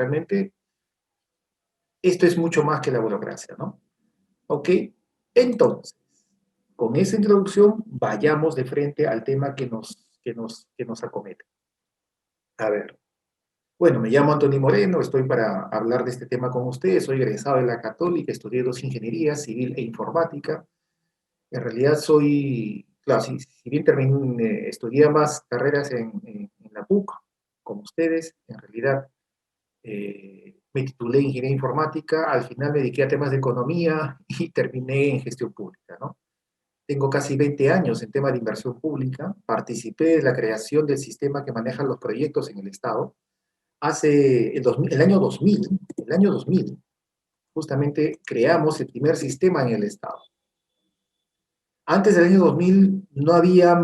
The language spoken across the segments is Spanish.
realmente esto es mucho más que la burocracia, ¿no? ¿Ok? Entonces, con esa introducción, vayamos de frente al tema que nos acomete. A ver, bueno, me llamo Antonio Moreno, estoy para hablar de este tema con ustedes, soy egresado de la Católica, estudié dos ingenierías, civil e informática. En realidad soy, claro, si bien terminé, estudié más carreras en la PUC, como ustedes, en realidad me titulé en ingeniería informática, al final me dediqué a temas de economía y terminé en gestión pública, ¿no? Tengo casi 20 años en temas de inversión pública, participé de la creación del sistema que maneja los proyectos en el Estado. Hace el año 2000, justamente creamos el primer sistema en el Estado. Antes del año 2000 no había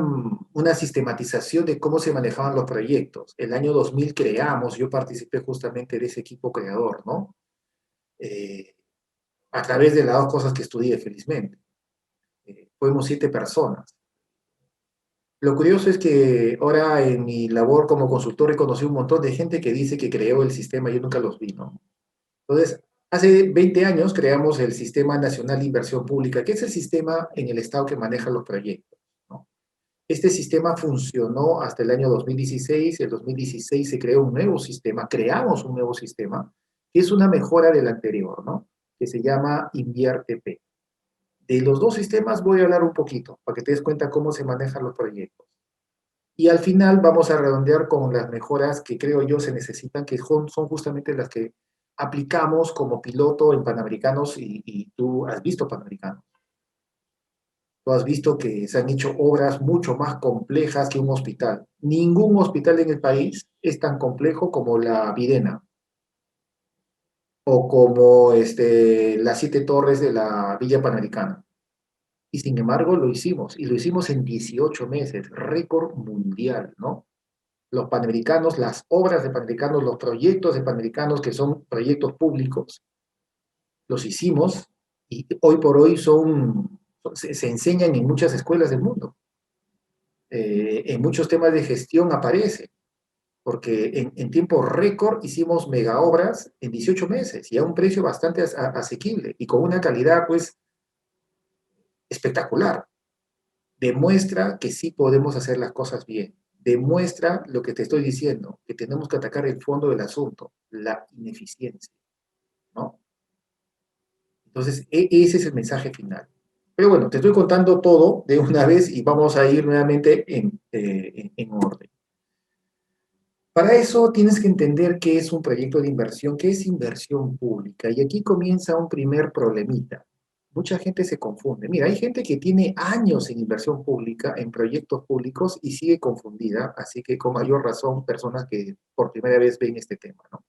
una sistematización de cómo se manejaban los proyectos. El año 2000 creamos, yo participé justamente de ese equipo creador, ¿no? Eh, a través de las dos cosas que estudié, felizmente. Fuimos 7 personas. Lo curioso es que ahora en mi labor como consultor he conocido un montón de gente que dice que creó el sistema y yo nunca los vi, ¿no? Entonces, hace 20 años creamos el Sistema Nacional de Inversión Pública, que es el sistema en el Estado que maneja los proyectos, ¿no? Este sistema funcionó hasta el año 2016. El 2016 se creó un nuevo sistema, creamos un nuevo sistema, que es una mejora del anterior, ¿no? Que se llama InvierteP. De los dos sistemas voy a hablar un poquito, para que te des cuenta cómo se manejan los proyectos. Y al final vamos a redondear con las mejoras que creo yo se necesitan, que son justamente las que aplicamos como piloto en Panamericanos y tú has visto Panamericanos. Tú has visto que se han hecho obras mucho más complejas que un hospital. Ningún hospital en el país es tan complejo como la Videna o como las 7 torres de la Villa Panamericana. Y sin embargo lo hicimos, y lo hicimos en 18 meses, récord mundial, ¿no? Los panamericanos, las obras de panamericanos, los proyectos de panamericanos, que son proyectos públicos, los hicimos y hoy por hoy se enseñan en muchas escuelas del mundo. En muchos temas de gestión aparece, porque en tiempo récord hicimos mega obras en 18 meses y a un precio bastante asequible y con una calidad pues espectacular. Demuestra que sí podemos hacer las cosas bien. Demuestra lo que te estoy diciendo, que tenemos que atacar el fondo del asunto, la ineficiencia, ¿no? Entonces, ese es el mensaje final. Pero bueno, te estoy contando todo de una vez y vamos a ir nuevamente en orden. Para eso tienes que entender qué es un proyecto de inversión, qué es inversión pública. Y aquí comienza un primer problemita. Mucha gente se confunde. Mira, hay gente que tiene años en inversión pública, en proyectos públicos y sigue confundida, así que con mayor razón personas que por primera vez ven este tema, ¿no?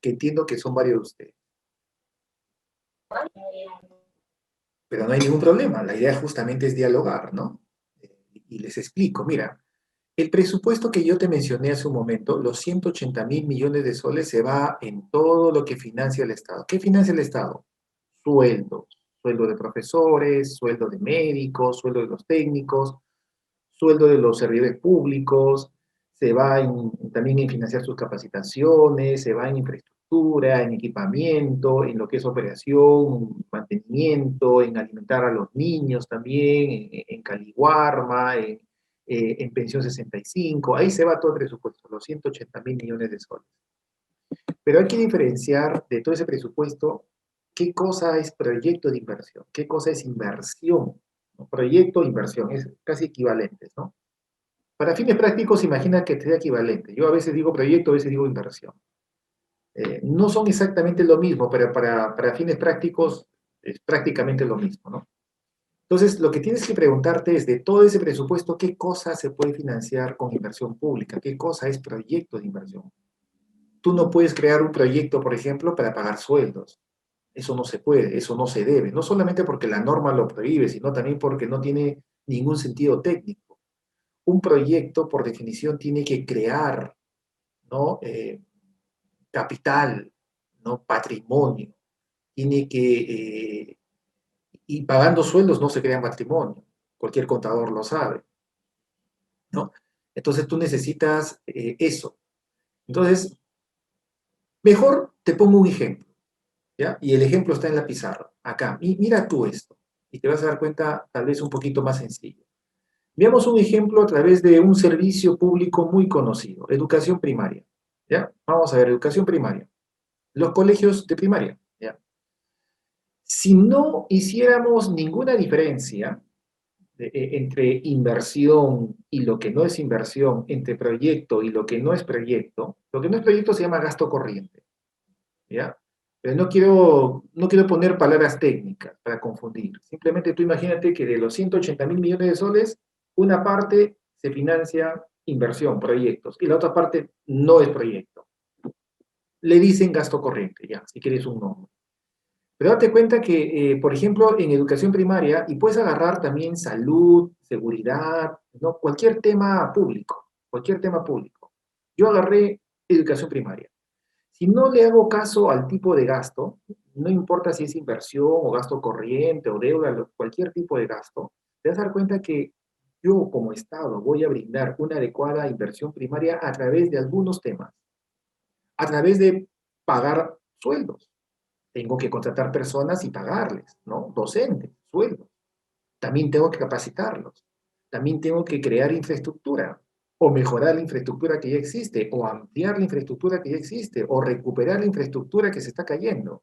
Que entiendo que son varios de ustedes. Pero no hay ningún problema, la idea justamente es dialogar, ¿no? Y les explico, mira, el presupuesto que yo te mencioné hace un momento, los 180.000 millones de soles se va en todo lo que financia el Estado. ¿Qué financia el Estado? Sueldos, sueldo de profesores, sueldo de médicos, sueldo de los técnicos, sueldo de los servidores públicos, se va también en financiar sus capacitaciones, se va en infraestructura, en equipamiento, en lo que es operación, mantenimiento, en alimentar a los niños también, en Caliwarma, en Pensión 65, ahí se va todo el presupuesto, los 180.000 millones de soles. Pero hay que diferenciar de todo ese presupuesto qué cosa es proyecto de inversión, qué cosa es inversión, ¿no? Proyecto e inversión, es casi equivalentes, ¿no? Para fines prácticos, imagina que sea equivalente. Yo a veces digo proyecto, a veces digo inversión. No son exactamente lo mismo, pero para fines prácticos es prácticamente lo mismo, ¿no? Entonces, lo que tienes que preguntarte es de todo ese presupuesto, ¿qué cosa se puede financiar con inversión pública? ¿Qué cosa es proyecto de inversión? Tú no puedes crear un proyecto, por ejemplo, para pagar sueldos. Eso no se puede, eso no se debe. No solamente porque la norma lo prohíbe, sino también porque no tiene ningún sentido técnico. Un proyecto, por definición, tiene que crear, ¿no? Capital, ¿no? Patrimonio. Tiene que... y pagando sueldos no se crea patrimonio. Cualquier contador lo sabe, ¿no? Entonces tú necesitas eso. Entonces, Mejor te pongo un ejemplo, ¿ya? Y el ejemplo está en la pizarra, acá. Y mira tú esto, y te vas a dar cuenta tal vez un poquito más sencillo. Veamos un ejemplo a través de un servicio público muy conocido, educación primaria, ¿ya? Vamos a ver, educación primaria. Los colegios de primaria, ¿ya? Si no hiciéramos ninguna diferencia entre inversión y lo que no es inversión, entre proyecto y lo que no es proyecto, lo que no es proyecto se llama gasto corriente, ¿ya? Pero no quiero poner palabras técnicas para confundir. Simplemente tú imagínate que de los 180.000 millones de soles, una parte se financia inversión, proyectos, y la otra parte no es proyecto. Le dicen gasto corriente, ya, si quieres un nombre. Pero date cuenta que, por ejemplo, en educación primaria, y puedes agarrar también salud, seguridad, ¿no? Cualquier tema público. Yo agarré educación primaria. Si no le hago caso al tipo de gasto, no importa si es inversión o gasto corriente o deuda, cualquier tipo de gasto, te vas a dar cuenta que yo como Estado voy a brindar una adecuada inversión primaria a través de algunos temas, a través de pagar sueldos. Tengo que contratar personas y pagarles, ¿no? Docentes, sueldos. También tengo que capacitarlos. También tengo que crear infraestructura o mejorar la infraestructura que ya existe o ampliar la infraestructura que ya existe o recuperar la infraestructura que se está cayendo.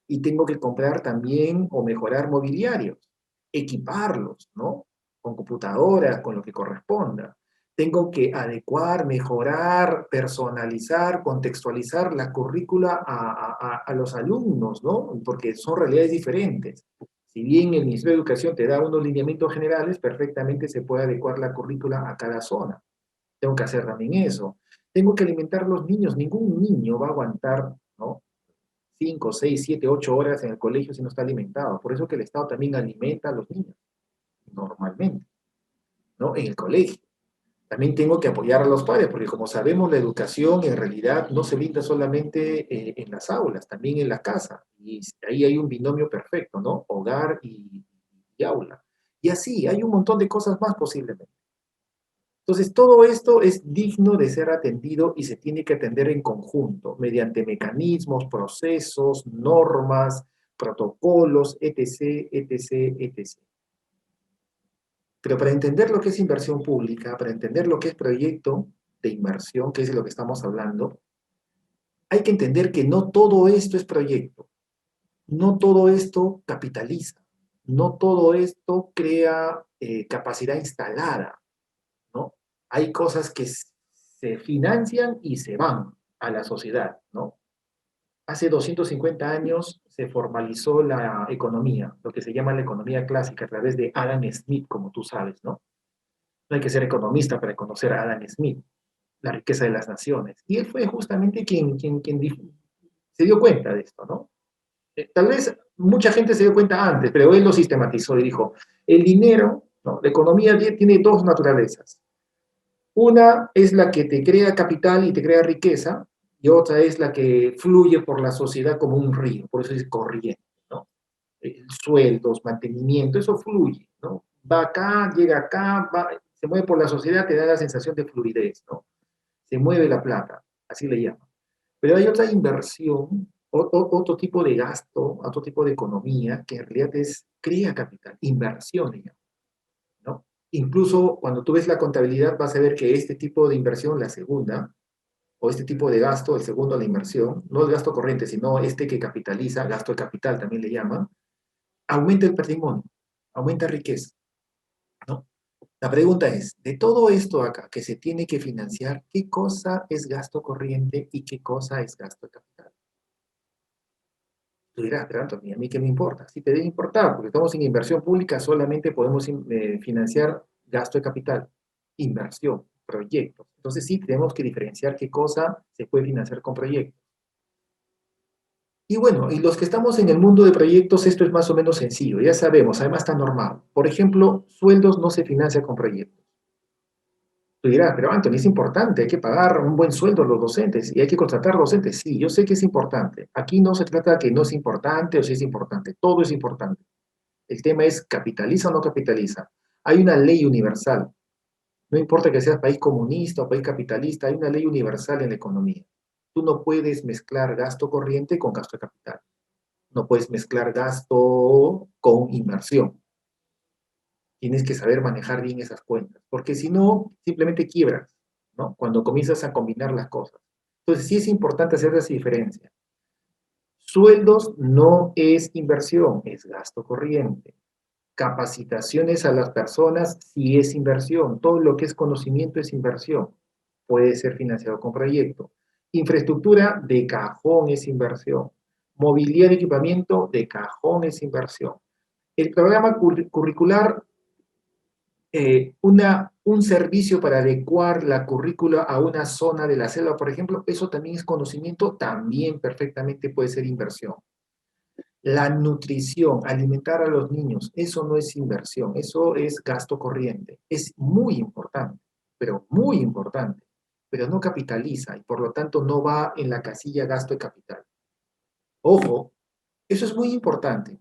Y tengo que comprar también o mejorar mobiliarios, equiparlos, ¿no? Con computadoras, con lo que corresponda. Tengo que adecuar, mejorar, personalizar, contextualizar la currícula a los alumnos, ¿no? Porque son realidades diferentes. Si bien el Ministerio de Educación te da unos lineamientos generales, perfectamente se puede adecuar la currícula a cada zona. Tengo que hacer también eso. Tengo que alimentar a los niños. Ningún niño va a aguantar, ¿no? 5, 6, 7, 8 horas en el colegio si no está alimentado. Por eso que el Estado también alimenta a los niños, normalmente, ¿no? En el colegio. También tengo que apoyar a los padres, porque como sabemos, la educación en realidad no se brinda solamente en las aulas, también en la casa. Y ahí hay un binomio perfecto, ¿no? Hogar y aula. Y así, hay un montón de cosas más posiblemente. Entonces, todo esto es digno de ser atendido y se tiene que atender en conjunto, mediante mecanismos, procesos, normas, protocolos, etc., etc., etc. Pero para entender lo que es inversión pública, para entender lo que es proyecto de inversión, que es de lo que estamos hablando, hay que entender que no todo esto es proyecto, no todo esto capitaliza, no todo esto crea capacidad instalada, ¿no? Hay cosas que se financian y se van a la sociedad, ¿no? Hace 250 años se formalizó la economía, lo que se llama la economía clásica, a través de Adam Smith, como tú sabes, ¿no? No hay que ser economista para conocer a Adam Smith, la riqueza de las naciones. Y él fue justamente quien se dio cuenta de esto, ¿no? Tal vez mucha gente se dio cuenta antes, pero él lo sistematizó y dijo, el dinero, ¿no? La economía tiene dos naturalezas. Una es la que te crea capital y te crea riqueza, y otra es la que fluye por la sociedad como un río, por eso es corriente, ¿no? Sueldos, mantenimiento, eso fluye, ¿no? Va acá, llega acá, se mueve por la sociedad, te da la sensación de fluidez, ¿no? Se mueve la plata, así le llaman. Pero hay otra inversión, otro tipo de gasto, otro tipo de economía, que en realidad crea capital, inversión, digamos, ¿no? Incluso cuando tú ves la contabilidad vas a ver que este tipo de inversión, la segunda, o este tipo de gasto, el segundo, la inversión, no el gasto corriente, sino este que capitaliza, gasto de capital también le llaman, aumenta el patrimonio, aumenta riqueza, ¿no? La pregunta es, de todo esto acá que se tiene que financiar, ¿qué cosa es gasto corriente y qué cosa es gasto de capital? Tú dirás, pero Anthony, ¿a mí qué me importa? Sí te debe importar, porque estamos en inversión pública, solamente podemos financiar gasto de capital, inversión, proyectos. Entonces sí tenemos que diferenciar qué cosa se puede financiar con proyectos. Y bueno, y los que estamos en el mundo de proyectos, esto es más o menos sencillo, ya sabemos, además está normal. Por ejemplo, sueldos no se financia con proyectos. Tú dirás, pero Anthony, es importante, hay que pagar un buen sueldo a los docentes y hay que contratar docentes. Sí, yo sé que es importante. Aquí no se trata de que no es importante o si es importante, todo es importante. El tema es, ¿capitaliza o no capitaliza? Hay una ley universal. No importa que seas país comunista o país capitalista, hay una ley universal en la economía. Tú no puedes mezclar gasto corriente con gasto de capital. No puedes mezclar gasto con inversión. Tienes que saber manejar bien esas cuentas, porque si no, simplemente quiebras, ¿no? Cuando comienzas a combinar las cosas. Entonces, sí es importante hacer esa diferencia. Sueldos no es inversión, es gasto corriente. Capacitaciones a las personas sí es inversión. Todo lo que es conocimiento es inversión. Puede ser financiado con proyecto. Infraestructura de cajón es inversión. Movilidad y equipamiento de cajón es inversión. El programa curricular, un servicio para adecuar la currícula a una zona de la selva, por ejemplo, eso también es conocimiento, también perfectamente puede ser inversión. La nutrición, alimentar a los niños, eso no es inversión, eso es gasto corriente. Es muy importante, pero no capitaliza y por lo tanto no va en la casilla gasto de capital. Ojo, eso es muy importante.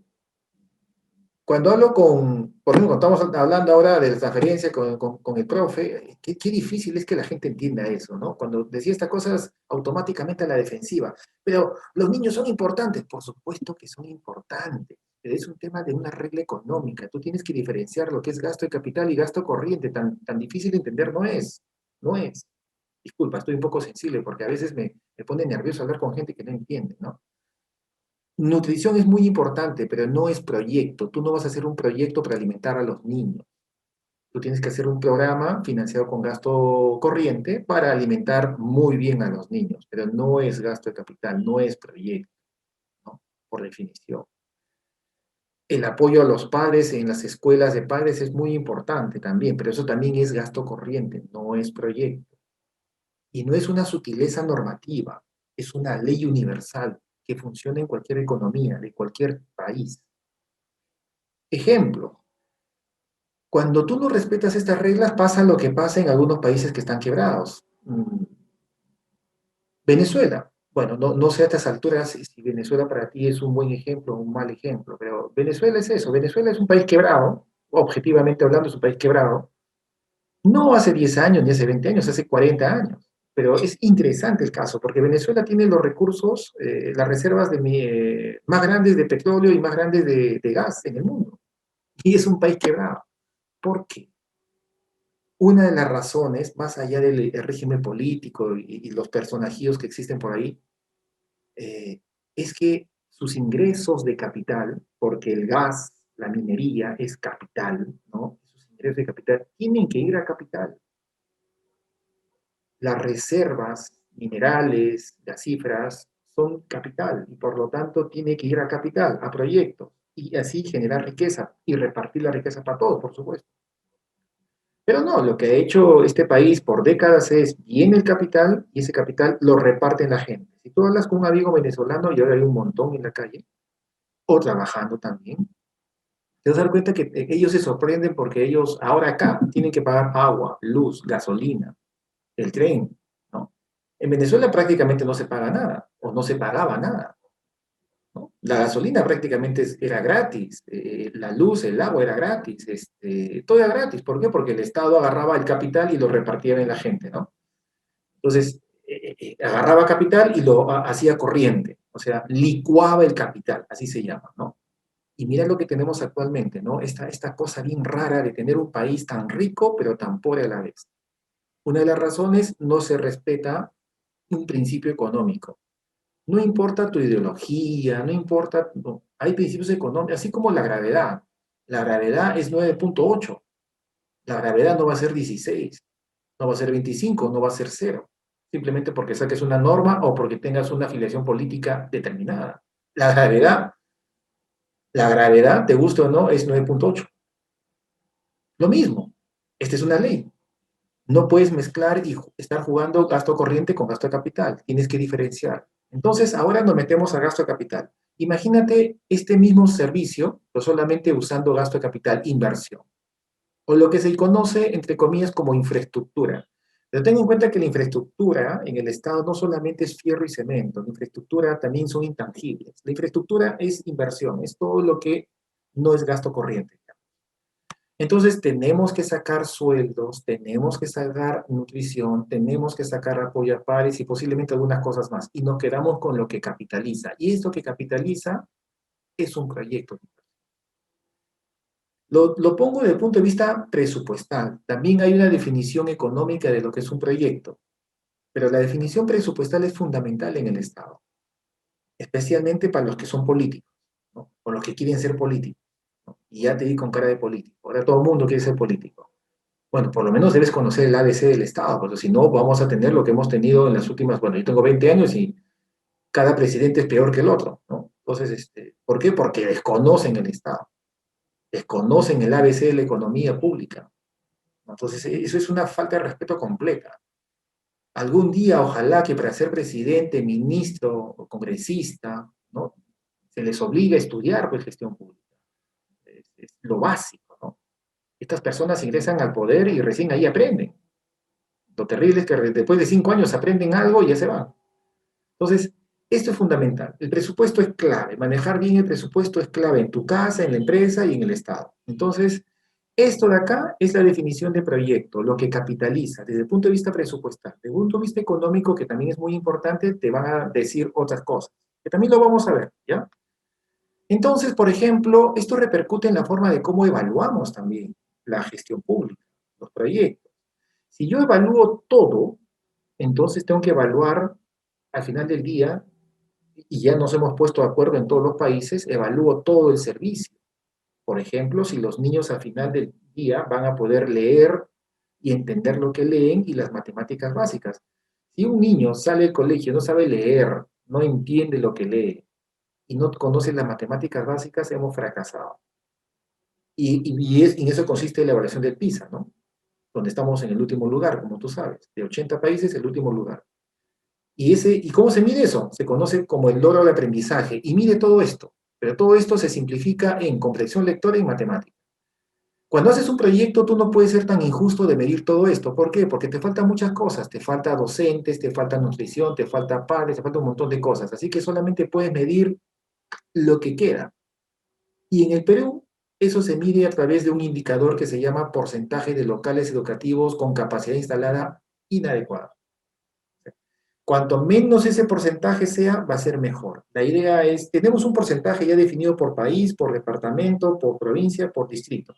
Cuando hablo por ejemplo, cuando estamos hablando ahora de la transferencia con el profe, qué difícil es que la gente entienda eso, ¿no? Cuando decía estas cosas automáticamente a la defensiva. Pero los niños son importantes, por supuesto que son importantes, pero es un tema de una regla económica. Tú tienes que diferenciar lo que es gasto de capital y gasto corriente. Tan difícil de entender no es, no es. Disculpa, estoy un poco sensible porque a veces me pone nervioso hablar con gente que no entiende, ¿no? Nutrición es muy importante, pero no es proyecto. Tú no vas a hacer un proyecto para alimentar a los niños. Tú tienes que hacer un programa financiado con gasto corriente para alimentar muy bien a los niños, pero no es gasto de capital, no es proyecto, ¿no? Por definición. El apoyo a los padres en las escuelas de padres es muy importante también, pero eso también es gasto corriente, no es proyecto. Y no es una sutileza normativa, es una ley universal que funciona en cualquier economía, de cualquier país. Ejemplo, cuando tú no respetas estas reglas, pasa lo que pasa en algunos países que están quebrados. Venezuela. Bueno, no sé a estas alturas si Venezuela para ti es un buen ejemplo o un mal ejemplo, pero Venezuela es eso. Venezuela es un país quebrado, objetivamente hablando es un país quebrado. No hace 10 años ni hace 20 años, hace 40 años. Pero es interesante el caso, porque Venezuela tiene los recursos, las reservas más grandes de petróleo y más grandes de gas en el mundo. Y es un país quebrado. ¿Por qué? Una de las razones, más allá del régimen político y los personajes que existen por ahí, es que sus ingresos de capital, porque el gas, la minería es capital, ¿no? Sus ingresos de capital tienen que ir a capital. Las reservas minerales, las cifras, son capital y por lo tanto tiene que ir a capital, a proyectos, y así generar riqueza y repartir la riqueza para todos, por supuesto. Pero no, lo que ha hecho este país por décadas es, viene el capital y ese capital lo reparte en la gente. Si tú hablas con un amigo venezolano, y ahora hay un montón en la calle, o trabajando también, te vas a dar cuenta que ellos se sorprenden porque ellos ahora acá tienen que pagar agua, luz, gasolina, el tren, ¿no? En Venezuela prácticamente no se paga nada, o no se pagaba nada, ¿no? La gasolina prácticamente era gratis, la luz, el agua era gratis, todo era gratis. ¿Por qué? Porque el Estado agarraba el capital y lo repartía en la gente, ¿no? Entonces, agarraba capital y lo hacía corriente, o sea, licuaba el capital, así se llama, ¿no? Y mira lo que tenemos actualmente, ¿no? Esta cosa bien rara de tener un país tan rico, pero tan pobre a la vez. Una de las razones, no se respeta un principio económico. No importa tu ideología, no importa, no, hay principios económicos, así como la gravedad. La gravedad es 9.8. La gravedad no va a ser 16, no va a ser 25, no va a ser cero. Simplemente porque saques una norma o porque tengas una afiliación política determinada. La gravedad, la gravedad, te guste o no, es 9.8. Lo mismo, esta es una ley. No puedes mezclar y estar jugando gasto corriente con gasto de capital. Tienes que diferenciar. Entonces, ahora nos metemos a gasto de capital. Imagínate este mismo servicio, pero solamente usando gasto de capital, inversión. O lo que se conoce, entre comillas, como infraestructura. Pero ten en cuenta que la infraestructura en el Estado no solamente es fierro y cemento, la infraestructura también son intangibles. La infraestructura es inversión, es todo lo que no es gasto corriente. Entonces tenemos que sacar sueldos, tenemos que sacar nutrición, tenemos que sacar apoyo a pares y posiblemente algunas cosas más. Y nos quedamos con lo que capitaliza. Y esto que capitaliza es un proyecto. Lo pongo desde el punto de vista presupuestal. También hay una definición económica de lo que es un proyecto, pero la definición presupuestal es fundamental en el Estado, especialmente para los que son políticos, ¿no? O los que quieren ser políticos, ¿no? Y ya te di con cara de político. Ahora todo el mundo quiere ser político. Bueno, por lo menos debes conocer el ABC del Estado, porque si no, vamos a tener lo que hemos tenido en las últimas, bueno, yo tengo 20 años y cada presidente es peor que el otro, ¿no? Entonces, ¿por qué? Porque desconocen el Estado, desconocen el ABC de la economía pública. Entonces, eso es una falta de respeto completa. Algún día, ojalá que para ser presidente, ministro o congresista, ¿no? Se les obligue a estudiar pues, gestión pública. Es lo básico, ¿no? Estas personas ingresan al poder y recién ahí aprenden. Lo terrible es que después de 5 años aprenden algo y ya se van. Entonces, esto es fundamental. El presupuesto es clave. Manejar bien el presupuesto es clave en tu casa, en la empresa y en el Estado. Entonces, esto de acá es la definición de proyecto, lo que capitaliza desde el punto de vista presupuestal. Desde el punto de vista económico, que también es muy importante, te van a decir otras cosas, que también lo vamos a ver, ¿ya? Entonces, por ejemplo, esto repercute en la forma de cómo evaluamos también la gestión pública, los proyectos. Si yo evalúo todo, entonces tengo que evaluar al final del día, y ya nos hemos puesto de acuerdo en todos los países, evalúo todo el servicio. Por ejemplo, si los niños al final del día van a poder leer y entender lo que leen y las matemáticas básicas. Si un niño sale del colegio, no sabe leer, no entiende lo que lee y no conoce las matemáticas básicas, hemos fracasado. En eso consiste la evaluación del PISA, ¿no? Donde estamos en el último lugar, como tú sabes. De 80 países, el último lugar. ¿Y cómo se mide eso? Se conoce como el logro del aprendizaje y mide todo esto. Pero todo esto se simplifica en comprensión lectora y matemática. Cuando haces un proyecto, tú no puedes ser tan injusto de medir todo esto. ¿Por qué? Porque te faltan muchas cosas. Te falta docentes, te falta nutrición, te falta padres, te falta un montón de cosas. Así que solamente puedes medir lo que queda. Y en el Perú, eso se mide a través de un indicador que se llama porcentaje de locales educativos con capacidad instalada inadecuada. Cuanto menos ese porcentaje sea, va a ser mejor. La idea es, tenemos un porcentaje ya definido por país, por departamento, por provincia, por distrito.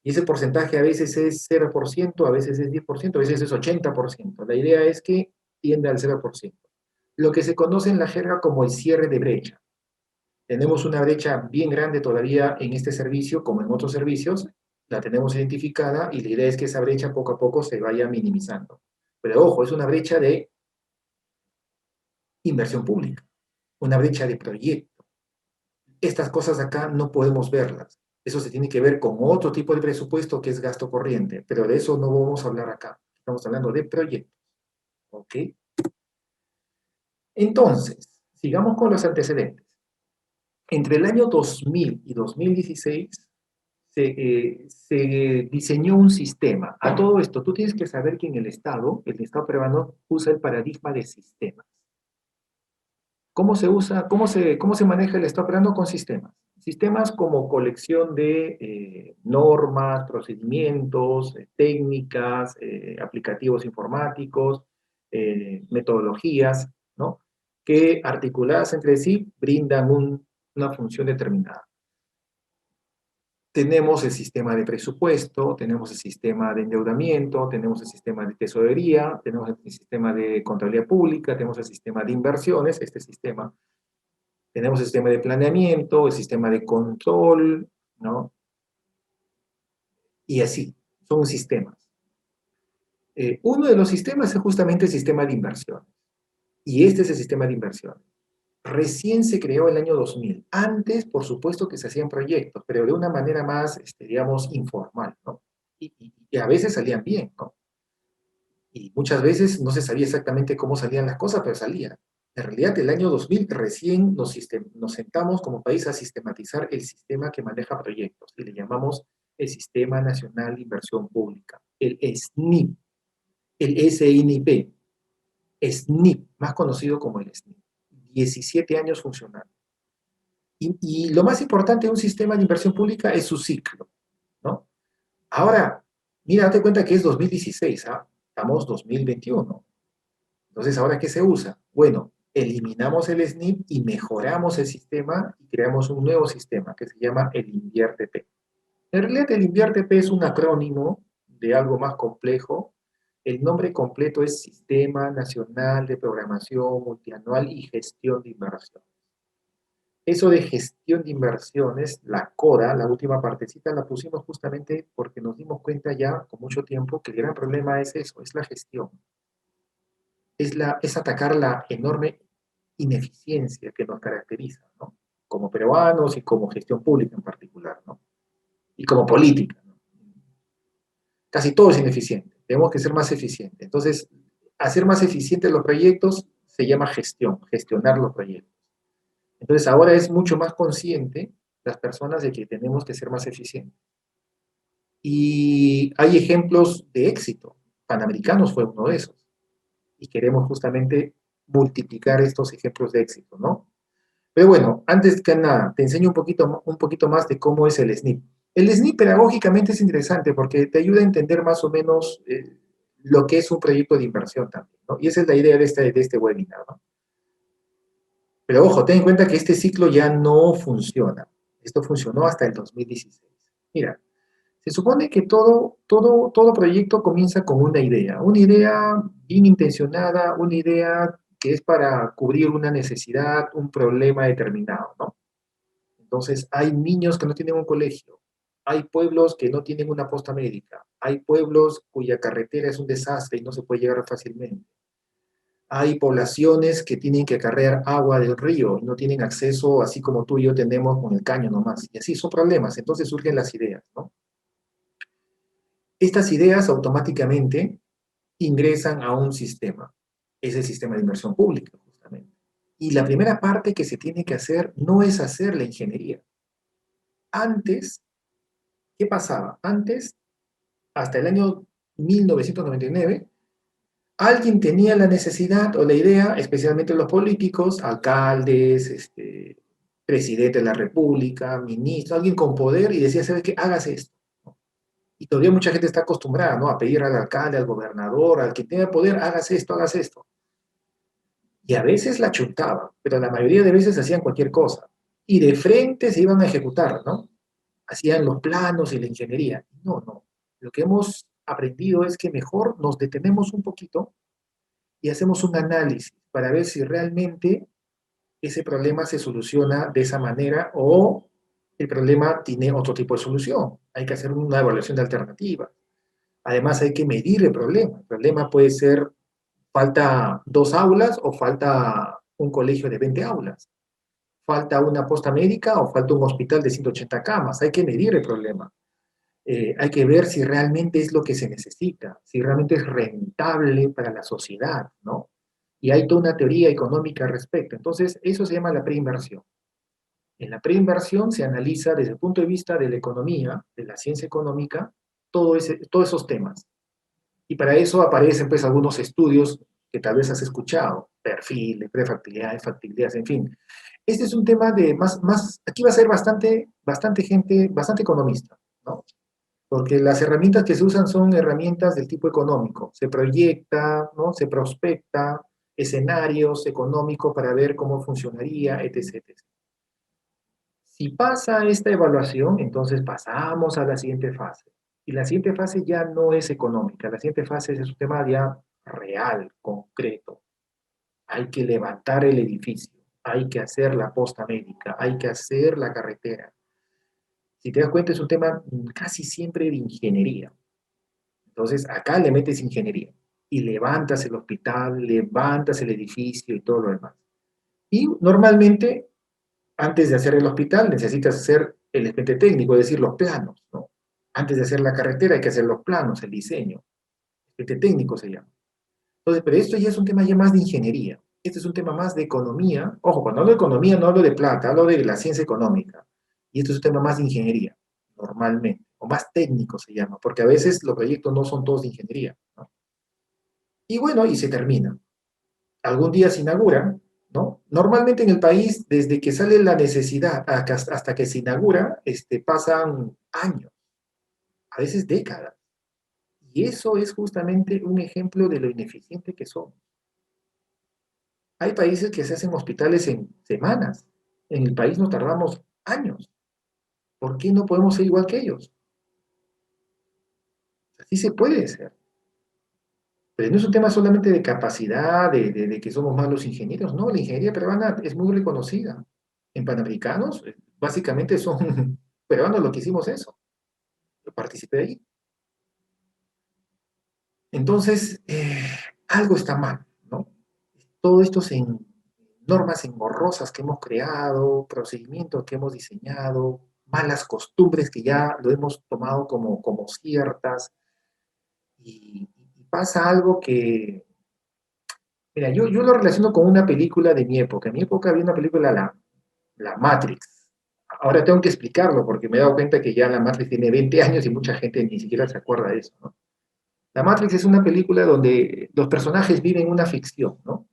Y ese porcentaje a veces es 0%, a veces es 10%, a veces es 80%. La idea es que tienda al 0%. Lo que se conoce en la jerga como el cierre de brecha. Tenemos una brecha bien grande todavía en este servicio, como en otros servicios, la tenemos identificada y la idea es que esa brecha poco a poco se vaya minimizando. Pero ojo, es una brecha de inversión pública, una brecha de proyecto. Estas cosas acá no podemos verlas. Eso se tiene que ver con otro tipo de presupuesto que es gasto corriente, pero de eso no vamos a hablar acá. Estamos hablando de proyectos. ¿Ok? Entonces, sigamos con los antecedentes. Entre el año 2000 y 2016 se diseñó un sistema. A todo esto, tú tienes que saber que en el Estado peruano usa el paradigma de sistemas. ¿Cómo se usa, cómo se maneja el Estado peruano con sistemas? Sistemas como colección de normas, procedimientos, técnicas, aplicativos informáticos, metodologías, ¿no? Que articuladas entre sí brindan una función determinada. Tenemos el sistema de presupuesto, tenemos el sistema de endeudamiento, tenemos el sistema de tesorería, tenemos el sistema de contabilidad pública, tenemos el sistema de inversiones, este sistema. Tenemos el sistema de planeamiento, el sistema de control, ¿no? Y así, son sistemas. Uno de los sistemas es justamente el sistema de inversión. Y este es el sistema de inversión. Recién se creó el año 2000. Antes, por supuesto que se hacían proyectos, pero de una manera más, digamos, informal, ¿no? Y a veces salían bien, ¿no? Y muchas veces no se sabía exactamente cómo salían las cosas, pero salían. En realidad, el año 2000 recién nos sentamos como país a sistematizar el sistema que maneja proyectos y le llamamos el Sistema Nacional de Inversión Pública, el SNIP, el SINP, SNIP, más conocido como el SNIP. 17 años funcionando. Y lo más importante de un sistema de inversión pública es su ciclo, ¿no? Ahora, mira, date cuenta que es 2016, ¿ah? Estamos 2021. Entonces, ¿ahora qué se usa? Bueno, eliminamos el SNIP y mejoramos el sistema y creamos un nuevo sistema que se llama el INVIERTP. En realidad, el INVIERTP es un acrónimo de algo más complejo. El nombre completo es Sistema Nacional de Programación Multianual y Gestión de Inversión. Eso de gestión de inversiones, la CODA, la última partecita, la pusimos justamente porque nos dimos cuenta ya con mucho tiempo que el gran problema es eso, es la gestión. Es atacar la enorme ineficiencia que nos caracteriza, ¿no? Como peruanos y como gestión pública en particular, ¿no? Y como política, ¿no? Casi todo es ineficiente, tenemos que ser más eficientes. Entonces, hacer más eficientes los proyectos se llama gestión, gestionar los proyectos. Entonces, ahora es mucho más consciente las personas de que tenemos que ser más eficientes. Y hay ejemplos de éxito. Panamericanos fue uno de esos. Y queremos justamente multiplicar estos ejemplos de éxito, ¿no? Pero bueno, antes que nada, te enseño un poquito más de cómo es el SNIP. El SNIP pedagógicamente es interesante porque te ayuda a entender más o menos lo que es un proyecto de inversión también, ¿no? Y esa es la idea de este webinar, ¿no? Pero ojo, ten en cuenta que este ciclo ya no funciona. Esto funcionó hasta el 2016. Mira, se supone que todo proyecto comienza con una idea bien intencionada, una idea que es para cubrir una necesidad, un problema determinado, ¿no? Entonces, hay niños que no tienen un colegio, hay pueblos que no tienen una posta médica, hay pueblos cuya carretera es un desastre y no se puede llegar fácilmente. Hay poblaciones que tienen que acarrear agua del río y no tienen acceso, así como tú y yo tenemos con el caño nomás. Y así son problemas. Entonces surgen las ideas, ¿no? Estas ideas automáticamente ingresan a un sistema. Es el sistema de inversión pública, justamente. Y la primera parte que se tiene que hacer no es hacer la ingeniería. Antes, ¿qué pasaba? Antes, hasta el año 1999, alguien tenía la necesidad o la idea, especialmente los políticos, alcaldes, presidente de la república, ministro, alguien con poder, y decía, ¿sabes qué? Hágase esto. Y todavía mucha gente está acostumbrada, ¿no? A pedir al alcalde, al gobernador, al que tenga poder, hágase esto, hágase esto. Y a veces la chuntaban, pero la mayoría de veces hacían cualquier cosa. Y de frente se iban a ejecutar, ¿no? Hacían los planos y la ingeniería. No, no. Lo que hemos aprendido es que mejor nos detenemos un poquito y hacemos un análisis para ver si realmente ese problema se soluciona de esa manera o el problema tiene otro tipo de solución. Hay que hacer una evaluación de alternativas. Además, hay que medir el problema. El problema puede ser falta 2 aulas o falta un colegio de 20 aulas. Falta una posta médica o falta un hospital de 180 camas. Hay que medir el problema. Hay que ver si realmente es lo que se necesita, si realmente es rentable para la sociedad, ¿no? Y hay toda una teoría económica al respecto. Entonces, eso se llama la preinversión. En la preinversión se analiza desde el punto de vista de la economía, de la ciencia económica, todos esos temas. Y para eso aparecen pues algunos estudios que tal vez has escuchado, perfil, de prefactibilidades, factibilidades, en fin. Este es un tema de aquí va a ser bastante gente, bastante economista, ¿no? Porque las herramientas que se usan son herramientas del tipo económico. Se proyecta, ¿no? Se prospecta escenarios económicos para ver cómo funcionaría, etc. Si pasa esta evaluación, entonces pasamos a la siguiente fase. Y la siguiente fase ya no es económica, la siguiente fase es un tema ya real, concreto. Hay que levantar el edificio, hay que hacer la posta médica, hay que hacer la carretera. Si te das cuenta, es un tema casi siempre de ingeniería. Entonces, acá le metes ingeniería y levantas el hospital, levantas el edificio y todo lo demás. Y normalmente, antes de hacer el hospital, necesitas hacer el expediente técnico, es decir, los planos, ¿no? Antes de hacer la carretera hay que hacer los planos, el diseño. Expediente técnico se llama. Entonces, pero esto ya es un tema ya más de ingeniería. Este es un tema más de economía. Ojo, cuando hablo de economía no hablo de plata, hablo de la ciencia económica. Y esto es un tema más de ingeniería, normalmente, o más técnico se llama, porque a veces los proyectos no son todos de ingeniería, ¿no? Y bueno, y se termina. Algún día se inaugura, ¿no? Normalmente en el país, desde que sale la necesidad hasta que se inaugura, pasan años, a veces décadas. Y eso es justamente un ejemplo de lo ineficiente que somos. Hay países que se hacen hospitales en semanas. En el país nos tardamos años. ¿Por qué no podemos ser igual que ellos? Así se puede ser. Pero no es un tema solamente de capacidad, de que somos malos ingenieros. No, la ingeniería peruana es muy reconocida. En Panamericanos, básicamente son peruanos los que hicimos eso. Yo participé ahí. Entonces, algo está mal, ¿no? Todo esto en normas engorrosas que hemos creado, procedimientos que hemos diseñado, malas costumbres que ya lo hemos tomado como ciertas, y pasa algo que, mira, yo lo relaciono con una película de mi época. En mi época había una película, la Matrix. Ahora tengo que explicarlo porque me he dado cuenta que ya la Matrix tiene 20 años y mucha gente ni siquiera se acuerda de eso, ¿no? La Matrix es una película donde los personajes viven una ficción, ¿no? O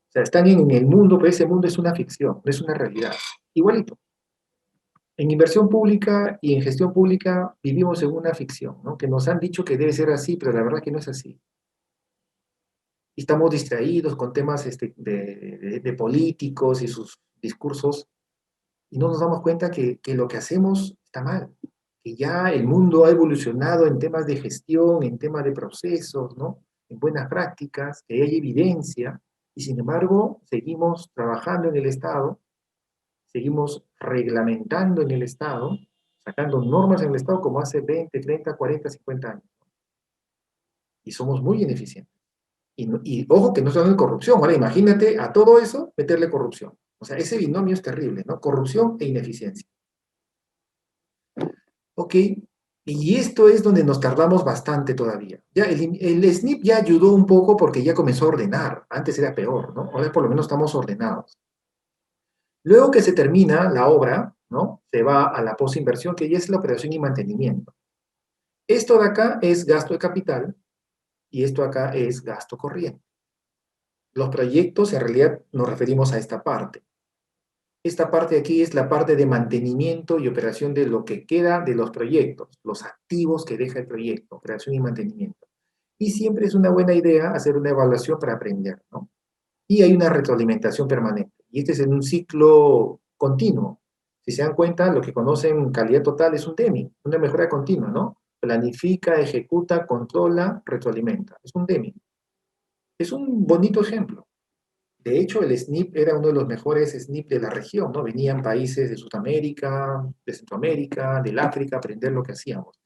sea, están en el mundo, pero ese mundo es una ficción, no es una realidad. Igualito. En inversión pública y en gestión pública vivimos en una ficción, ¿no? Que nos han dicho que debe ser así, pero la verdad que no es así. Y estamos distraídos con temas de políticos y sus discursos, y no nos damos cuenta que lo que hacemos está mal, que ya el mundo ha evolucionado en temas de gestión, en temas de procesos, ¿no? En buenas prácticas, que hay evidencia, y sin embargo seguimos trabajando en el Estado, seguimos reglamentando en el Estado, sacando normas en el Estado como hace 20, 30, 40, 50 años, y somos muy ineficientes. Y ojo que no se habla de corrupción. Ahora imagínate a todo eso meterle corrupción. O sea, ese binomio es terrible, ¿no? Corrupción e ineficiencia. Ok, y esto es donde nos tardamos bastante todavía. Ya el SNP ya ayudó un poco porque ya comenzó a ordenar. Antes era peor, ¿no? Ahora por lo menos estamos ordenados. Luego que se termina la obra, ¿no? Se va a la posinversión, que ya es la operación y mantenimiento. Esto de acá es gasto de capital y esto acá es gasto corriente. Los proyectos, en realidad, nos referimos a esta parte. Esta parte de aquí es la parte de mantenimiento y operación de lo que queda de los proyectos, los activos que deja el proyecto, operación y mantenimiento. Y siempre es una buena idea hacer una evaluación para aprender, ¿no? Y hay una retroalimentación permanente. Y este es en un ciclo continuo. Si se dan cuenta, lo que conocen calidad total es un DEMI, una mejora continua, ¿no? Planifica, ejecuta, controla, retroalimenta. Es un DEMI. Es un bonito ejemplo. De hecho, el SNP era uno de los mejores SNP de la región, ¿no? Venían países de Sudamérica, de Centroamérica, del África, a aprender lo que hacíamos.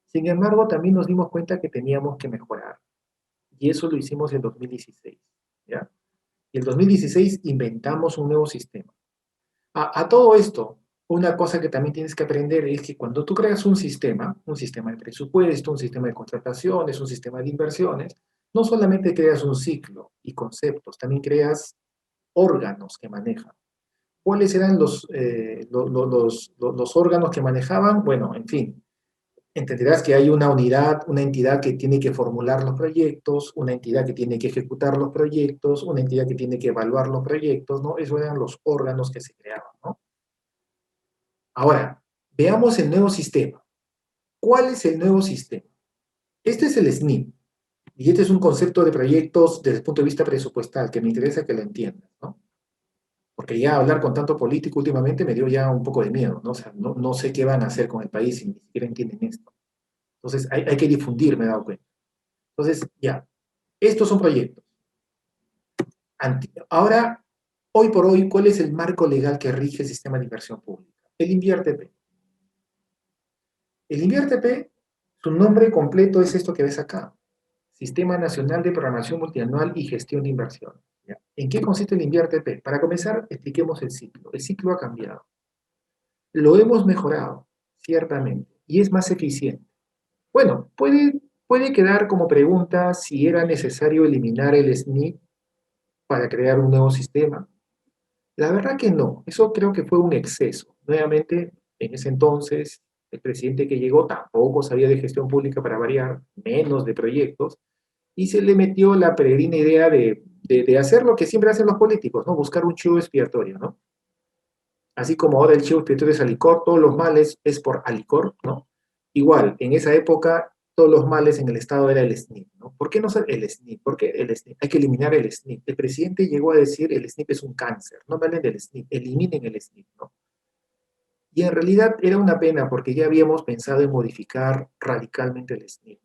Sin embargo, también nos dimos cuenta que teníamos que mejorar. Y eso lo hicimos en 2016, ¿ya? Y en 2016 inventamos un nuevo sistema. A todo esto, una cosa que también tienes que aprender es que cuando tú creas un sistema de presupuesto, un sistema de contrataciones, un sistema de inversiones, no solamente creas un ciclo y conceptos, también creas órganos que manejan. ¿Cuáles eran los órganos que manejaban? Bueno, en fin, entenderás que hay una unidad, una entidad que tiene que formular los proyectos, una entidad que tiene que ejecutar los proyectos, una entidad que tiene que evaluar los proyectos, ¿no? Esos eran los órganos que se creaban, ¿no? Ahora, veamos el nuevo sistema. ¿Cuál es el nuevo sistema? Este es el SNIP, y este es un concepto de proyectos desde el punto de vista presupuestal, que me interesa que lo entiendas, ¿no? Porque ya hablar con tanto político últimamente me dio ya un poco de miedo, ¿no? O sea, no sé qué van a hacer con el país si ni siquiera entienden esto. Entonces, hay que difundir, me he dado cuenta. Entonces, ya, estos son proyectos. Ahora, hoy por hoy, ¿cuál es el marco legal que rige el sistema de inversión pública? El INVIERTP. El INVIERTP, su nombre completo es esto que ves acá. Sistema Nacional de Programación Multianual y Gestión de Inversión. ¿Ya? ¿En qué consiste el INVIERTP? Para comenzar, expliquemos el ciclo. El ciclo ha cambiado. Lo hemos mejorado, ciertamente, y es más eficiente. Bueno, puede quedar como pregunta si era necesario eliminar el SNIP para crear un nuevo sistema. La verdad que no, eso creo que fue un exceso. Nuevamente, en ese entonces, el presidente que llegó tampoco sabía de gestión pública para variar, menos de proyectos, y se le metió la peregrina idea de hacer lo que siempre hacen los políticos, ¿no? Buscar un chivo expiatorio, ¿no? Así como ahora el chivo expiatorio es Alicor, todos los males es por Alicor, ¿no? Igual, en esa época, todos los males en el Estado era el SNP, ¿no? ¿Por qué no ser el SNP? Porque el SNP, hay que eliminar el SNP. El presidente llegó a decir, el SNP es un cáncer, no me hablen del SNP, eliminen el SNP, ¿no? Y en realidad era una pena porque ya habíamos pensado en modificar radicalmente el SNP.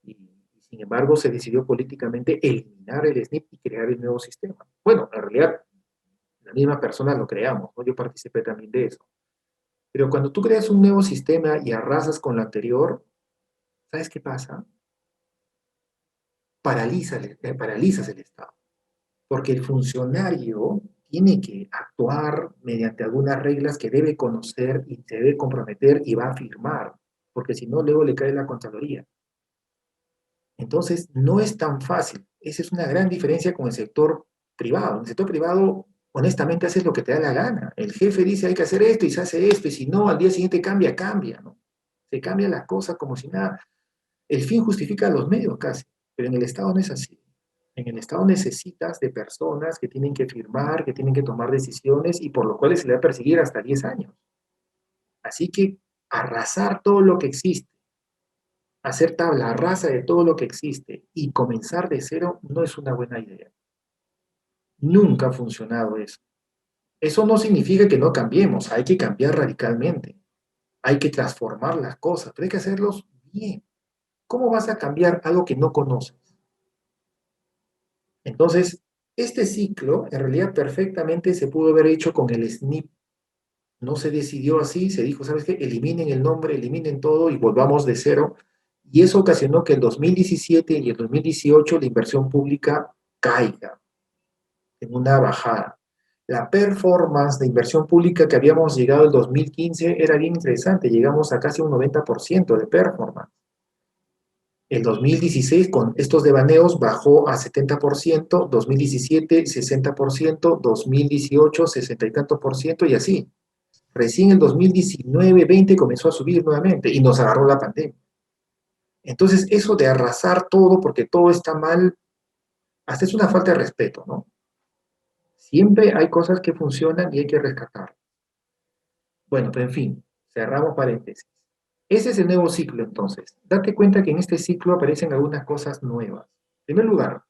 Y sin embargo se decidió políticamente eliminar el SNP y crear el nuevo sistema. Bueno, en realidad la misma persona lo creamos, ¿no? Yo participé también de eso. Pero cuando tú creas un nuevo sistema y arrasas con lo anterior, ¿sabes qué pasa? Paralizas el Estado. Porque el funcionario tiene que actuar mediante algunas reglas que debe conocer y se debe comprometer y va a firmar, porque si no, luego le cae la Contraloría. Entonces, no es tan fácil. Esa es una gran diferencia con el sector privado. En el sector privado, honestamente, haces lo que te da la gana. El jefe dice hay que hacer esto y se hace esto, y si no, al día siguiente cambia, ¿no? Se cambian las cosas como si nada. El fin justifica los medios casi, pero en el Estado no es así. En el Estado necesitas de personas que tienen que firmar, que tienen que tomar decisiones y por lo cual se le va a perseguir hasta 10 años. Así que arrasar todo lo que existe, hacer tabla rasa de todo lo que existe y comenzar de cero no es una buena idea. Nunca ha funcionado eso. Eso no significa que no cambiemos, hay que cambiar radicalmente. Hay que transformar las cosas, pero hay que hacerlos bien. ¿Cómo vas a cambiar algo que no conoces? Entonces, este ciclo en realidad perfectamente se pudo haber hecho con el SNP. No se decidió así, se dijo, ¿sabes qué? Eliminen el nombre, eliminen todo y volvamos de cero. Y eso ocasionó que el 2017 y el 2018 la inversión pública caiga en una bajada. La performance de inversión pública que habíamos llegado el 2015 era bien interesante, llegamos a casi un 90% de performance. El 2016 con estos devaneos bajó a 70%, 2017 60%, 2018 60 y tanto por ciento y así. Recién en 2019-20 comenzó a subir nuevamente y nos agarró la pandemia. Entonces eso de arrasar todo porque todo está mal, hasta es una falta de respeto, ¿no? Siempre hay cosas que funcionan y hay que rescatar. Bueno, pero en fin, cerramos paréntesis. Ese es el nuevo ciclo entonces. Date cuenta que en este ciclo aparecen algunas cosas nuevas. En primer lugar,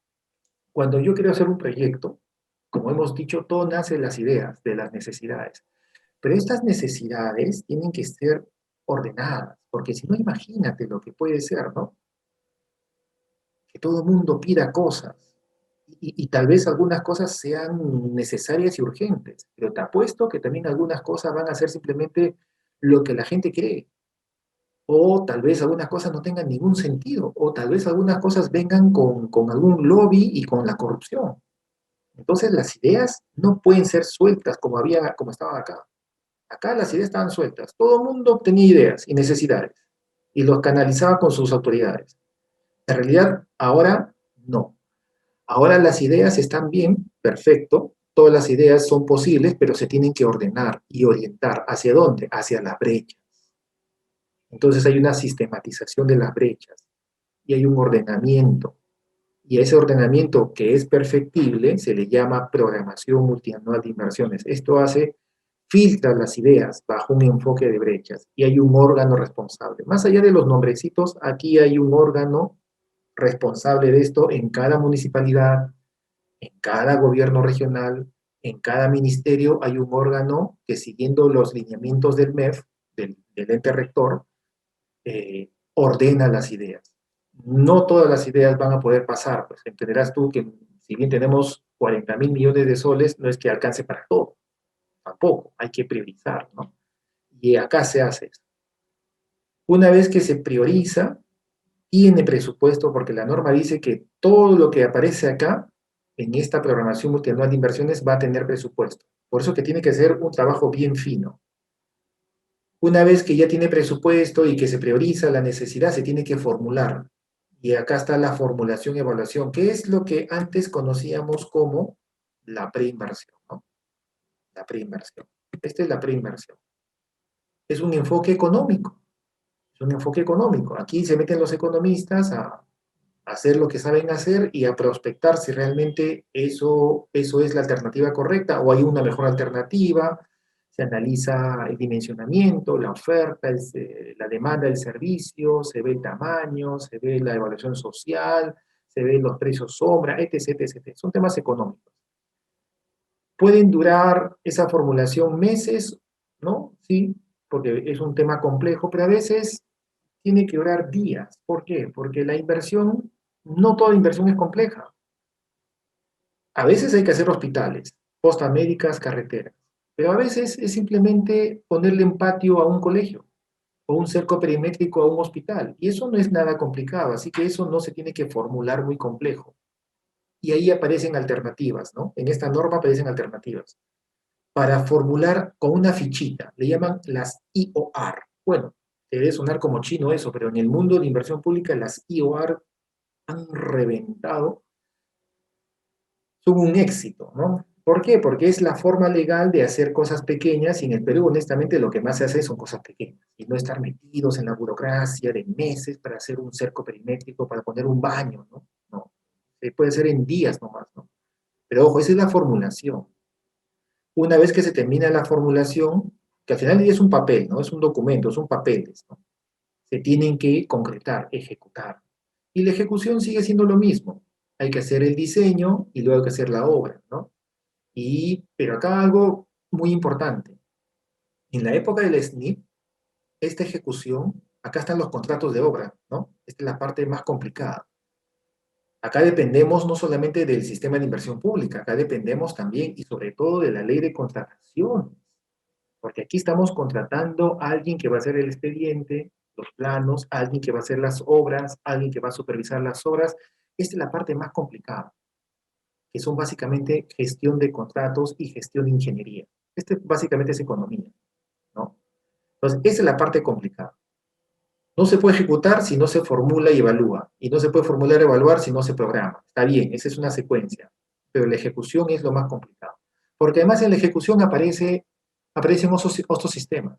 cuando yo quiero hacer un proyecto, como hemos dicho, todo nace de las ideas, de las necesidades. Pero estas necesidades tienen que ser ordenadas, porque si no, imagínate lo que puede ser, ¿no? Que todo el mundo pida cosas y tal vez algunas cosas sean necesarias y urgentes, pero te apuesto que también algunas cosas van a ser simplemente lo que la gente cree, o tal vez algunas cosas no tengan ningún sentido, o tal vez algunas cosas vengan con algún lobby y con la corrupción. Entonces las ideas no pueden ser sueltas como estaban acá. Acá las ideas estaban sueltas. Todo el mundo tenía ideas y necesidades y los canalizaba con sus autoridades. En realidad, ahora no. Ahora las ideas están bien, perfecto. Todas las ideas son posibles, pero se tienen que ordenar y orientar. ¿Hacia dónde? Hacia las brechas. Entonces hay una sistematización de las brechas y hay un ordenamiento. Y a ese ordenamiento que es perfectible se le llama programación multianual de inversiones. Esto hace filtra las ideas bajo un enfoque de brechas y hay un órgano responsable. Más allá de los nombrecitos, aquí hay un órgano responsable de esto en cada municipalidad, en cada gobierno regional, en cada ministerio hay un órgano que siguiendo los lineamientos del MEF, del ente rector, ordena las ideas. No todas las ideas van a poder pasar, pues entenderás tú que si bien tenemos 40.000 millones de soles, no es que alcance para todo, tampoco, hay que priorizar, ¿no? Y acá se hace eso. Una vez que se prioriza, tiene presupuesto, porque la norma dice que todo lo que aparece acá, en esta programación multianual de inversiones, va a tener presupuesto. Por eso que tiene que ser un trabajo bien fino. Una vez que ya tiene presupuesto y que se prioriza la necesidad, se tiene que formular. Y acá está la formulación y evaluación, que es lo que antes conocíamos como la preinversión, ¿no? La preinversión. Esta es la preinversión. Es un enfoque económico. Es un enfoque económico. Aquí se meten los economistas a hacer lo que saben hacer y a prospectar si realmente eso es la alternativa correcta o hay una mejor alternativa, se analiza el dimensionamiento, la oferta, la demanda del servicio, se ve el tamaño, se ve la evaluación social, se ven los precios sombra, etc, etc. Son temas económicos. Pueden durar esa formulación meses, ¿no? Sí, porque es un tema complejo, pero a veces tiene que durar días. ¿Por qué? Porque la inversión, no toda inversión es compleja. A veces hay que hacer hospitales, postas médicas, carreteras, pero a veces es simplemente ponerle un patio a un colegio o un cerco perimétrico a un hospital, y eso no es nada complicado, así que eso no se tiene que formular muy complejo. Y ahí aparecen alternativas, ¿no? En esta norma aparecen alternativas. Para formular con una fichita, le llaman las IOR. Bueno, debe sonar como chino eso, pero en el mundo de inversión pública las IOR han reventado, son un éxito, ¿no? ¿Por qué? Porque es la forma legal de hacer cosas pequeñas y en el Perú, honestamente, lo que más se hace son cosas pequeñas y no estar metidos en la burocracia de meses para hacer un cerco perimétrico, para poner un baño, ¿no? No, se puede hacer en días nomás, ¿no? Pero ojo, esa es la formulación. Una vez que se termina la formulación, que al final es un papel, ¿no? Es un documento, son papeles, ¿no? Se tienen que concretar, ejecutar. Y la ejecución sigue siendo lo mismo. Hay que hacer el diseño y luego hay que hacer la obra, ¿no? Pero acá algo muy importante. En la época del SNIP, esta ejecución, acá están los contratos de obra, ¿no? Esta es la parte más complicada. Acá dependemos no solamente del sistema de inversión pública, acá dependemos también y sobre todo de la ley de contratación, porque aquí estamos contratando a alguien que va a hacer el expediente, los planos, a alguien que va a hacer las obras, a alguien que va a supervisar las obras. Esta es la parte más complicada, que son básicamente gestión de contratos y gestión de ingeniería. Este básicamente es economía, ¿no? Entonces, esa es la parte complicada. No se puede ejecutar si no se formula y evalúa, y no se puede formular y evaluar si no se programa. Está bien, esa es una secuencia, pero la ejecución es lo más complicado. Porque además en la ejecución aparecen otros sistemas.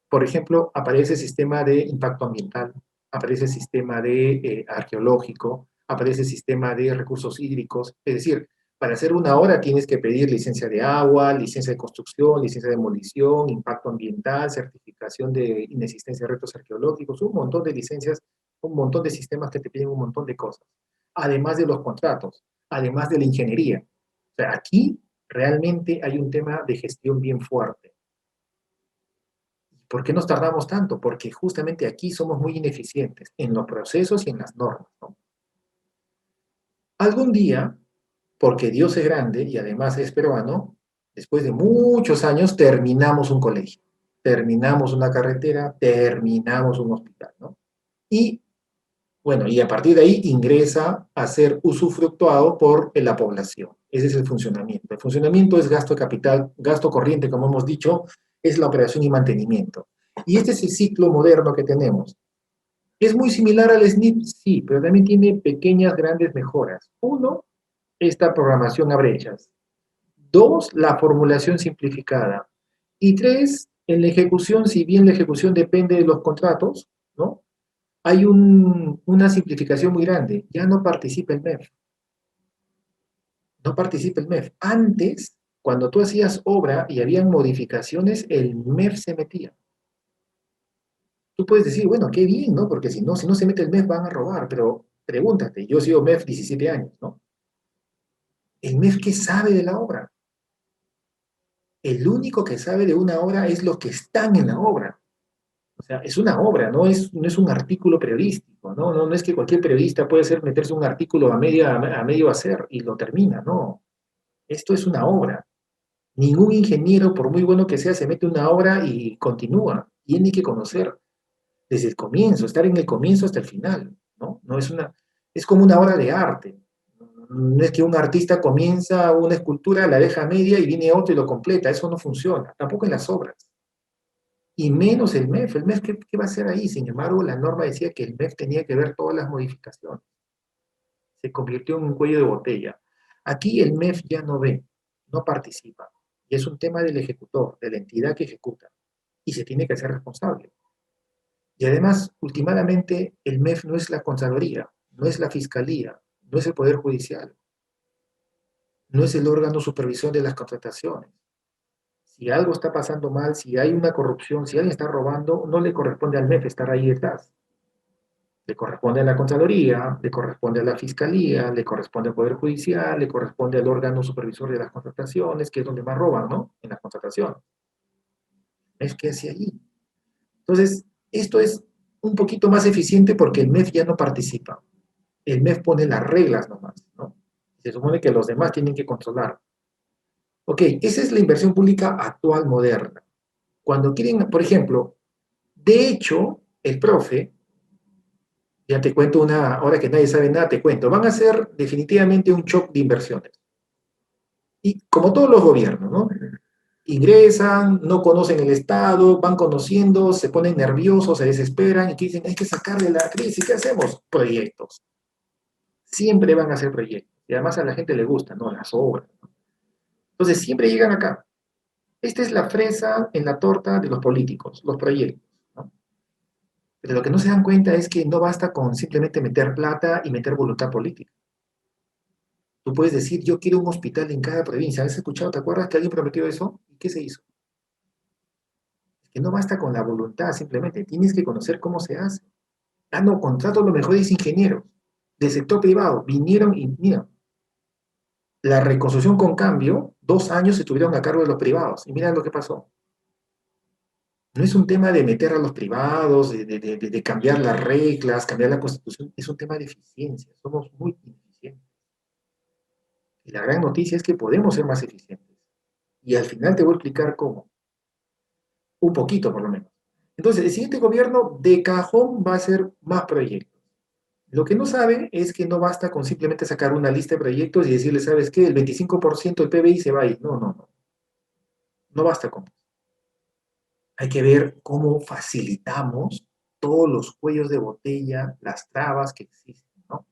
Por ejemplo, aparece el sistema de impacto ambiental, aparece el sistema de arqueológico, aparece el sistema de recursos hídricos. Es decir, para hacer una obra tienes que pedir licencia de agua, licencia de construcción, licencia de demolición, impacto ambiental, certificación de inexistencia de retos arqueológicos, un montón de licencias, un montón de sistemas que te piden un montón de cosas. Además de los contratos, además de la ingeniería. O sea, aquí realmente hay un tema de gestión bien fuerte. ¿Por qué nos tardamos tanto? Porque justamente aquí somos muy ineficientes en los procesos y en las normas, ¿no? Algún día, porque Dios es grande y además es peruano, después de muchos años terminamos un colegio, terminamos una carretera, terminamos un hospital, ¿no? Y bueno, y a partir de ahí ingresa a ser usufructuado por la población. Ese es el funcionamiento. El funcionamiento es gasto de capital, gasto corriente, como hemos dicho, es la operación y mantenimiento. Y este es el ciclo moderno que tenemos. ¿Es muy similar al SNIP? Sí, pero también tiene pequeñas, grandes mejoras. Uno, esta programación a brechas. Dos, la formulación simplificada. Y tres, en la ejecución, si bien la ejecución depende de los contratos, ¿no? Hay una simplificación muy grande. Ya no participa el MEF. No participa el MEF. Antes, cuando tú hacías obra y habían modificaciones, el MEF se metía. Tú puedes decir, bueno, qué bien, ¿no? Porque si no se mete el MEF van a robar, pero pregúntate, yo he sido MEF 17 años, ¿no? ¿El MEF qué sabe de la obra? El único que sabe de una obra es los que están en la obra. O sea, es una obra, no es un artículo periodístico, ¿no? No es que cualquier periodista puede meterse un artículo a medio hacer y lo termina, no. Esto es una obra. Ningún ingeniero, por muy bueno que sea, se mete una obra y continúa. Tiene que conocer desde el comienzo, estar en el comienzo hasta el final, ¿no? Es como una obra de arte. No es que un artista comienza una escultura, la deja media y viene otro y lo completa. Eso no funciona, tampoco en las obras. Y menos el MEF. El MEF, ¿qué va a hacer ahí? Sin embargo, la norma decía que el MEF tenía que ver todas las modificaciones. Se convirtió en un cuello de botella. Aquí el MEF ya no ve, no participa. Y es un tema del ejecutor, de la entidad que ejecuta. Y se tiene que hacer responsable. Y además, últimamente, el MEF no es la Contraloría, no es la Fiscalía, no es el Poder Judicial, no es el órgano supervisor de las contrataciones. Si algo está pasando mal, si hay una corrupción, si alguien está robando, no le corresponde al MEF estar ahí detrás. Le corresponde a la Contraloría, le corresponde a la Fiscalía, le corresponde al Poder Judicial, le corresponde al órgano supervisor de las contrataciones, que es donde más roban, ¿no? En las contrataciones. Es que hace ahí. Entonces, esto es un poquito más eficiente porque el MEF ya no participa. El MEF pone las reglas nomás, ¿no? Se supone que los demás tienen que controlar. Ok, esa es la inversión pública actual, moderna. Cuando quieren, por ejemplo, de hecho, el profe, ya te cuento una, ahora que nadie sabe nada, te cuento, van a hacer definitivamente un shock de inversiones. Y como todos los gobiernos, ¿no? Ingresan, no conocen el Estado, van conociendo, se ponen nerviosos, se desesperan y dicen, hay que sacar de la crisis, ¿qué hacemos? Proyectos. Siempre van a hacer proyectos. Y además a la gente le gusta, ¿no? Las obras. ¿No? Entonces siempre llegan acá. Esta es la fresa en la torta de los políticos, los proyectos. ¿No? Pero lo que no se dan cuenta es que no basta con simplemente meter plata y meter voluntad política. Tú puedes decir, yo quiero un hospital en cada provincia. ¿Has escuchado? ¿Te acuerdas que alguien prometió eso? ¿Y qué se hizo? Es que no basta con la voluntad, simplemente tienes que conocer cómo se hace. Ah, no, contrato a los mejores ingenieros del sector privado. Vinieron y, mira, la reconstrucción con cambio, 2 años estuvieron a cargo de los privados. Y mira lo que pasó. No es un tema de meter a los privados, de cambiar las reglas, cambiar la constitución, es un tema de eficiencia. Somos muy ineficientes. Y la gran noticia es que podemos ser más eficientes. Y al final te voy a explicar cómo. Un poquito, por lo menos. Entonces, el siguiente gobierno de cajón va a hacer más proyectos. Lo que no sabe es que no basta con simplemente sacar una lista de proyectos y decirle, ¿sabes qué? El 25% del PBI se va a ir. No, no, no. No basta con eso. Hay que ver cómo facilitamos todos los cuellos de botella, las trabas que existen, ¿no?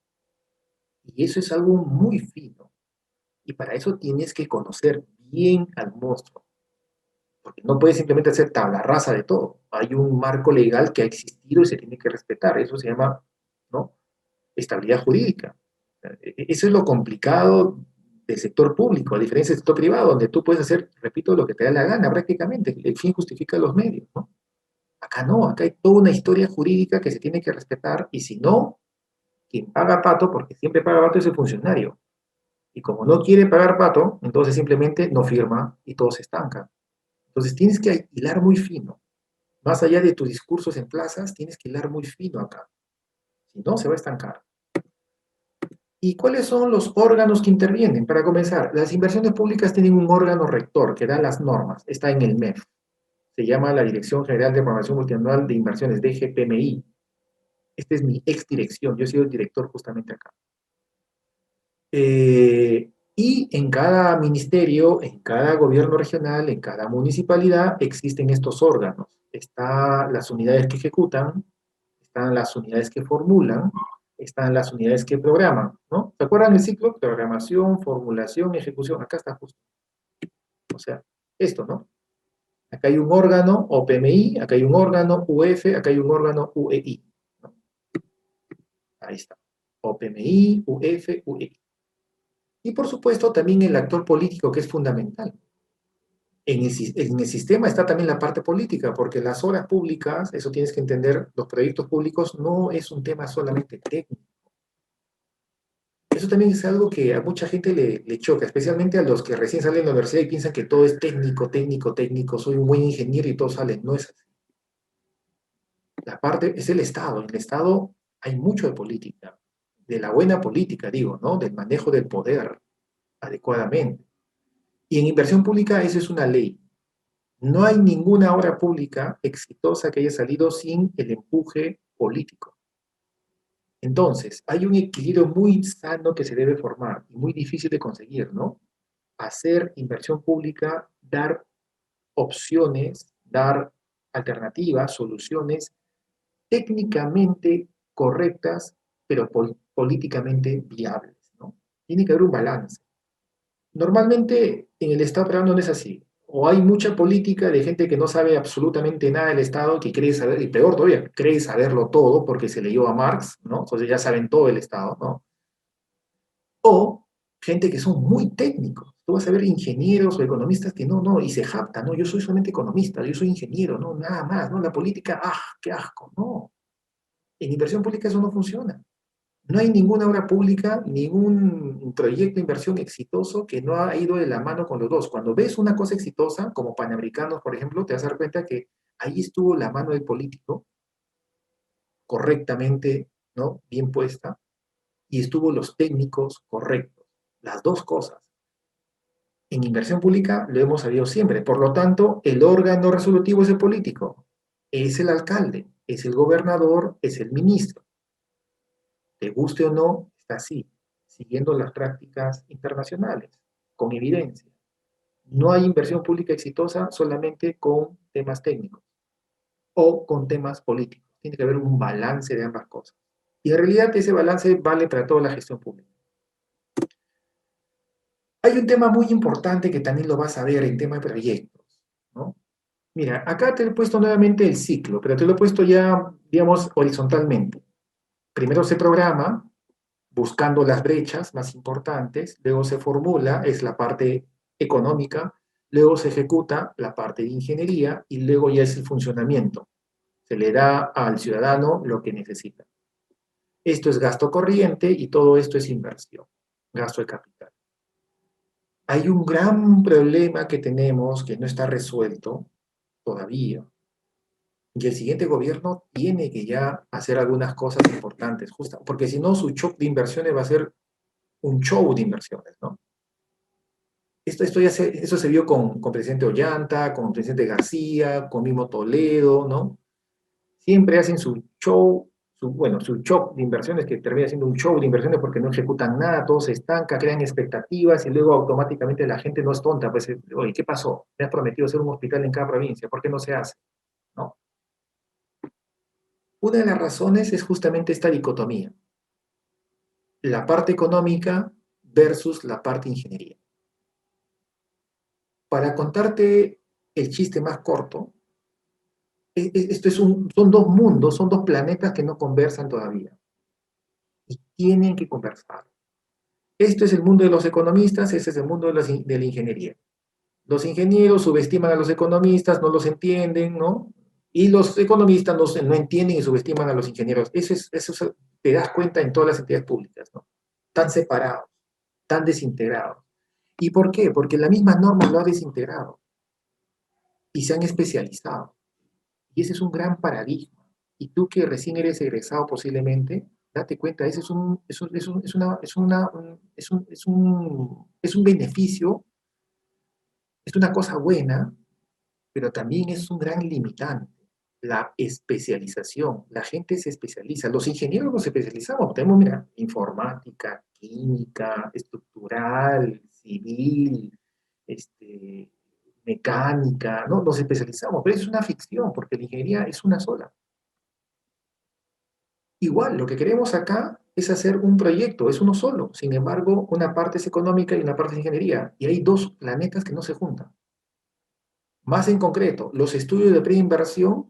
Y eso es algo muy fino. Y para eso tienes que conocer bien al monstruo. Porque no puedes simplemente hacer tabla rasa de todo. Hay un marco legal que ha existido y se tiene que respetar. Eso se llama, ¿no? Estabilidad jurídica. Eso es lo complicado del sector público, a diferencia del sector privado, donde tú puedes hacer, repito, lo que te da la gana prácticamente. El fin justifica los medios, ¿no? Acá no, acá hay toda una historia jurídica que se tiene que respetar y si no, quien paga pato, porque siempre paga pato es el funcionario. Y como no quiere pagar pato, entonces simplemente no firma y todo se estanca. Entonces tienes que hilar muy fino. Más allá de tus discursos en plazas, tienes que hilar muy fino acá. Si no, se va a estancar. ¿Y cuáles son los órganos que intervienen? Para comenzar, las inversiones públicas tienen un órgano rector que da las normas. Está en el MEF. Se llama la Dirección General de Programación Multianual de Inversiones, DGPMI. Esta es mi exdirección. Yo he sido el director justamente acá. Y en cada ministerio, en cada gobierno regional, en cada municipalidad, existen estos órganos. Están las unidades que ejecutan, están las unidades que formulan, están las unidades que programan, ¿no? ¿Se acuerdan el ciclo? Programación, formulación, ejecución. Acá está justo. O sea, esto, ¿no? Acá hay un órgano OPMI, acá hay un órgano UF, acá hay un órgano UEI. ¿No? Ahí está. OPMI, UF, UEI. Y por supuesto también el actor político que es fundamental. En el sistema está también la parte política, porque las obras públicas, eso tienes que entender, los proyectos públicos no es un tema solamente técnico. Eso también es algo que a mucha gente le choca, especialmente a los que recién salen de la universidad y piensan que todo es técnico, técnico, técnico, soy un buen ingeniero y todo sale. No es así. La parte es el Estado. En el Estado hay mucho de política, de la buena política, digo, ¿no? Del manejo del poder adecuadamente. Y en inversión pública eso es una ley. No hay ninguna obra pública exitosa que haya salido sin el empuje político. Entonces, hay un equilibrio muy sano que se debe formar y muy difícil de conseguir, ¿no? Hacer inversión pública, dar opciones, dar alternativas, soluciones técnicamente correctas, pero políticamente viables, ¿no? Tiene que haber un balance. Normalmente en el Estado peruano no es así. O hay mucha política de gente que no sabe absolutamente nada del Estado, que cree saber, y peor todavía, cree saberlo todo porque se leyó a Marx, ¿no? Entonces ya saben todo el Estado, ¿no? O gente que son muy técnicos. Tú vas a ver ingenieros o economistas que no, y se jactan, no, yo soy solamente economista, yo soy ingeniero, no, nada más, no, la política, qué asco, no. En inversión pública eso no funciona. No hay ninguna obra pública, ningún proyecto de inversión exitoso que no ha ido de la mano con los dos. Cuando ves una cosa exitosa, como Panamericanos, por ejemplo, te vas a dar cuenta que ahí estuvo la mano del político correctamente, ¿no? Bien puesta, y estuvo los técnicos correctos. Las dos cosas. En inversión pública lo hemos sabido siempre. Por lo tanto, el órgano resolutivo es el político, es el alcalde, es el gobernador, es el ministro. Te guste o no, está así, siguiendo las prácticas internacionales, con evidencia. No hay inversión pública exitosa solamente con temas técnicos o con temas políticos. Tiene que haber un balance de ambas cosas. Y en realidad ese balance vale para toda la gestión pública. Hay un tema muy importante que también lo vas a ver en tema de proyectos, ¿no? Mira, acá te he puesto nuevamente el ciclo, pero te lo he puesto ya, digamos, horizontalmente. Primero se programa, buscando las brechas más importantes, luego se formula, es la parte económica, luego se ejecuta la parte de ingeniería y luego ya es el funcionamiento. Se le da al ciudadano lo que necesita. Esto es gasto corriente y todo esto es inversión, gasto de capital. Hay un gran problema que tenemos que no está resuelto todavía. Y el siguiente gobierno tiene que ya hacer algunas cosas importantes, justo, porque si no, su shock de inversiones va a ser un show de inversiones, ¿no? Esto se vio con presidente Ollanta, con presidente García, con mismo Toledo, ¿no? Siempre hacen su show, su shock de inversiones, que termina siendo un show de inversiones porque no ejecutan nada, todo se estanca, crean expectativas y luego automáticamente la gente no es tonta, pues, oye, ¿qué pasó? Me has prometido hacer un hospital en cada provincia, ¿por qué no se hace? ¿No? Una de las razones es justamente esta dicotomía, la parte económica versus la parte ingeniería. Para contarte el chiste más corto, son dos mundos, son dos planetas que no conversan todavía y tienen que conversar. Esto es el mundo de los economistas, ese es el mundo de la ingeniería. Los ingenieros subestiman a los economistas, no los entienden, ¿no? Y los economistas no entienden y subestiman a los ingenieros. Eso te das cuenta en todas las entidades públicas, ¿no? Tan separados, tan desintegrados. ¿Y por qué? Porque la misma norma lo ha desintegrado y se han especializado. Y ese es un gran paradigma. Y tú que recién eres egresado posiblemente, date cuenta, ese es un beneficio, es una cosa buena, pero también es un gran limitante. La especialización. La gente se especializa. Los ingenieros nos especializamos. Tenemos, mira, informática, química, estructural, civil, mecánica, ¿no? Nos especializamos, pero es una ficción, porque la ingeniería es una sola. Igual, lo que queremos acá es hacer un proyecto, es uno solo. Sin embargo, una parte es económica y una parte es ingeniería. Y hay dos planetas que no se juntan. Más en concreto, los estudios de preinversión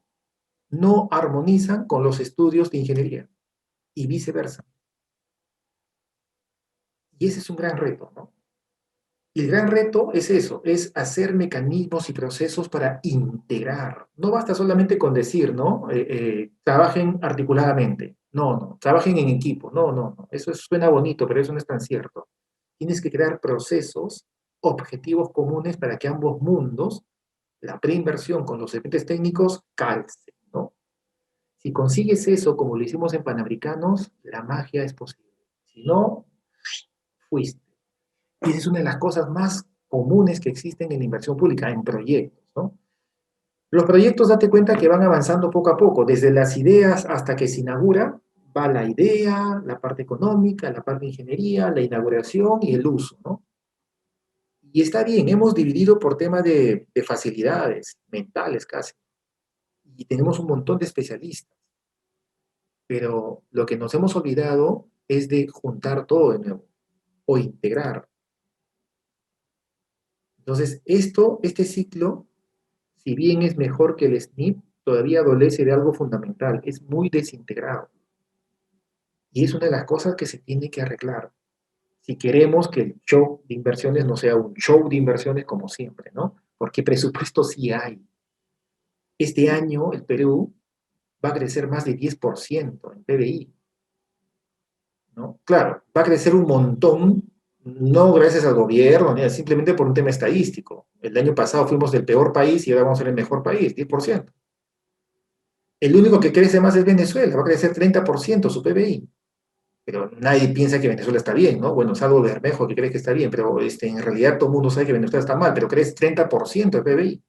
no armonizan con los estudios de ingeniería y viceversa. Y ese es un gran reto, ¿no? Y el gran reto es eso, es hacer mecanismos y procesos para integrar. No basta solamente con decir, ¿no? Trabajen articuladamente. No, trabajen en equipo. No. Eso suena bonito, pero eso no es tan cierto. Tienes que crear procesos, objetivos comunes para que ambos mundos, la preinversión con los equipos técnicos, calcen, ¿no? Si consigues eso, como lo hicimos en Panamericanos, la magia es posible. Si no, fuiste. Y esa es una de las cosas más comunes que existen en la inversión pública, en proyectos, ¿no? Los proyectos, date cuenta que van avanzando poco a poco, desde las ideas hasta que se inaugura, va la idea, la parte económica, la parte de ingeniería, la inauguración y el uso, ¿no? Y está bien, hemos dividido por tema de facilidades mentales casi, y tenemos un montón de especialistas, pero lo que nos hemos olvidado es de juntar todo de nuevo, o integrar. Entonces, este ciclo, si bien es mejor que el SNP, todavía adolece de algo fundamental, es muy desintegrado. Y es una de las cosas que se tiene que arreglar. Si queremos que el show de inversiones no sea un show de inversiones como siempre, ¿no? Porque presupuesto sí hay. Este año el Perú va a crecer más de 10% en PBI, ¿no? Claro, va a crecer un montón, no gracias al gobierno, ni simplemente por un tema estadístico. El año pasado fuimos el peor país y ahora vamos a ser el mejor país, 10%. El único que crece más es Venezuela, va a crecer 30% su PBI. Pero nadie piensa que Venezuela está bien, ¿no? Bueno, salvo Bermejo que cree que está bien, pero en realidad todo el mundo sabe que Venezuela está mal, pero crece 30% de PBI.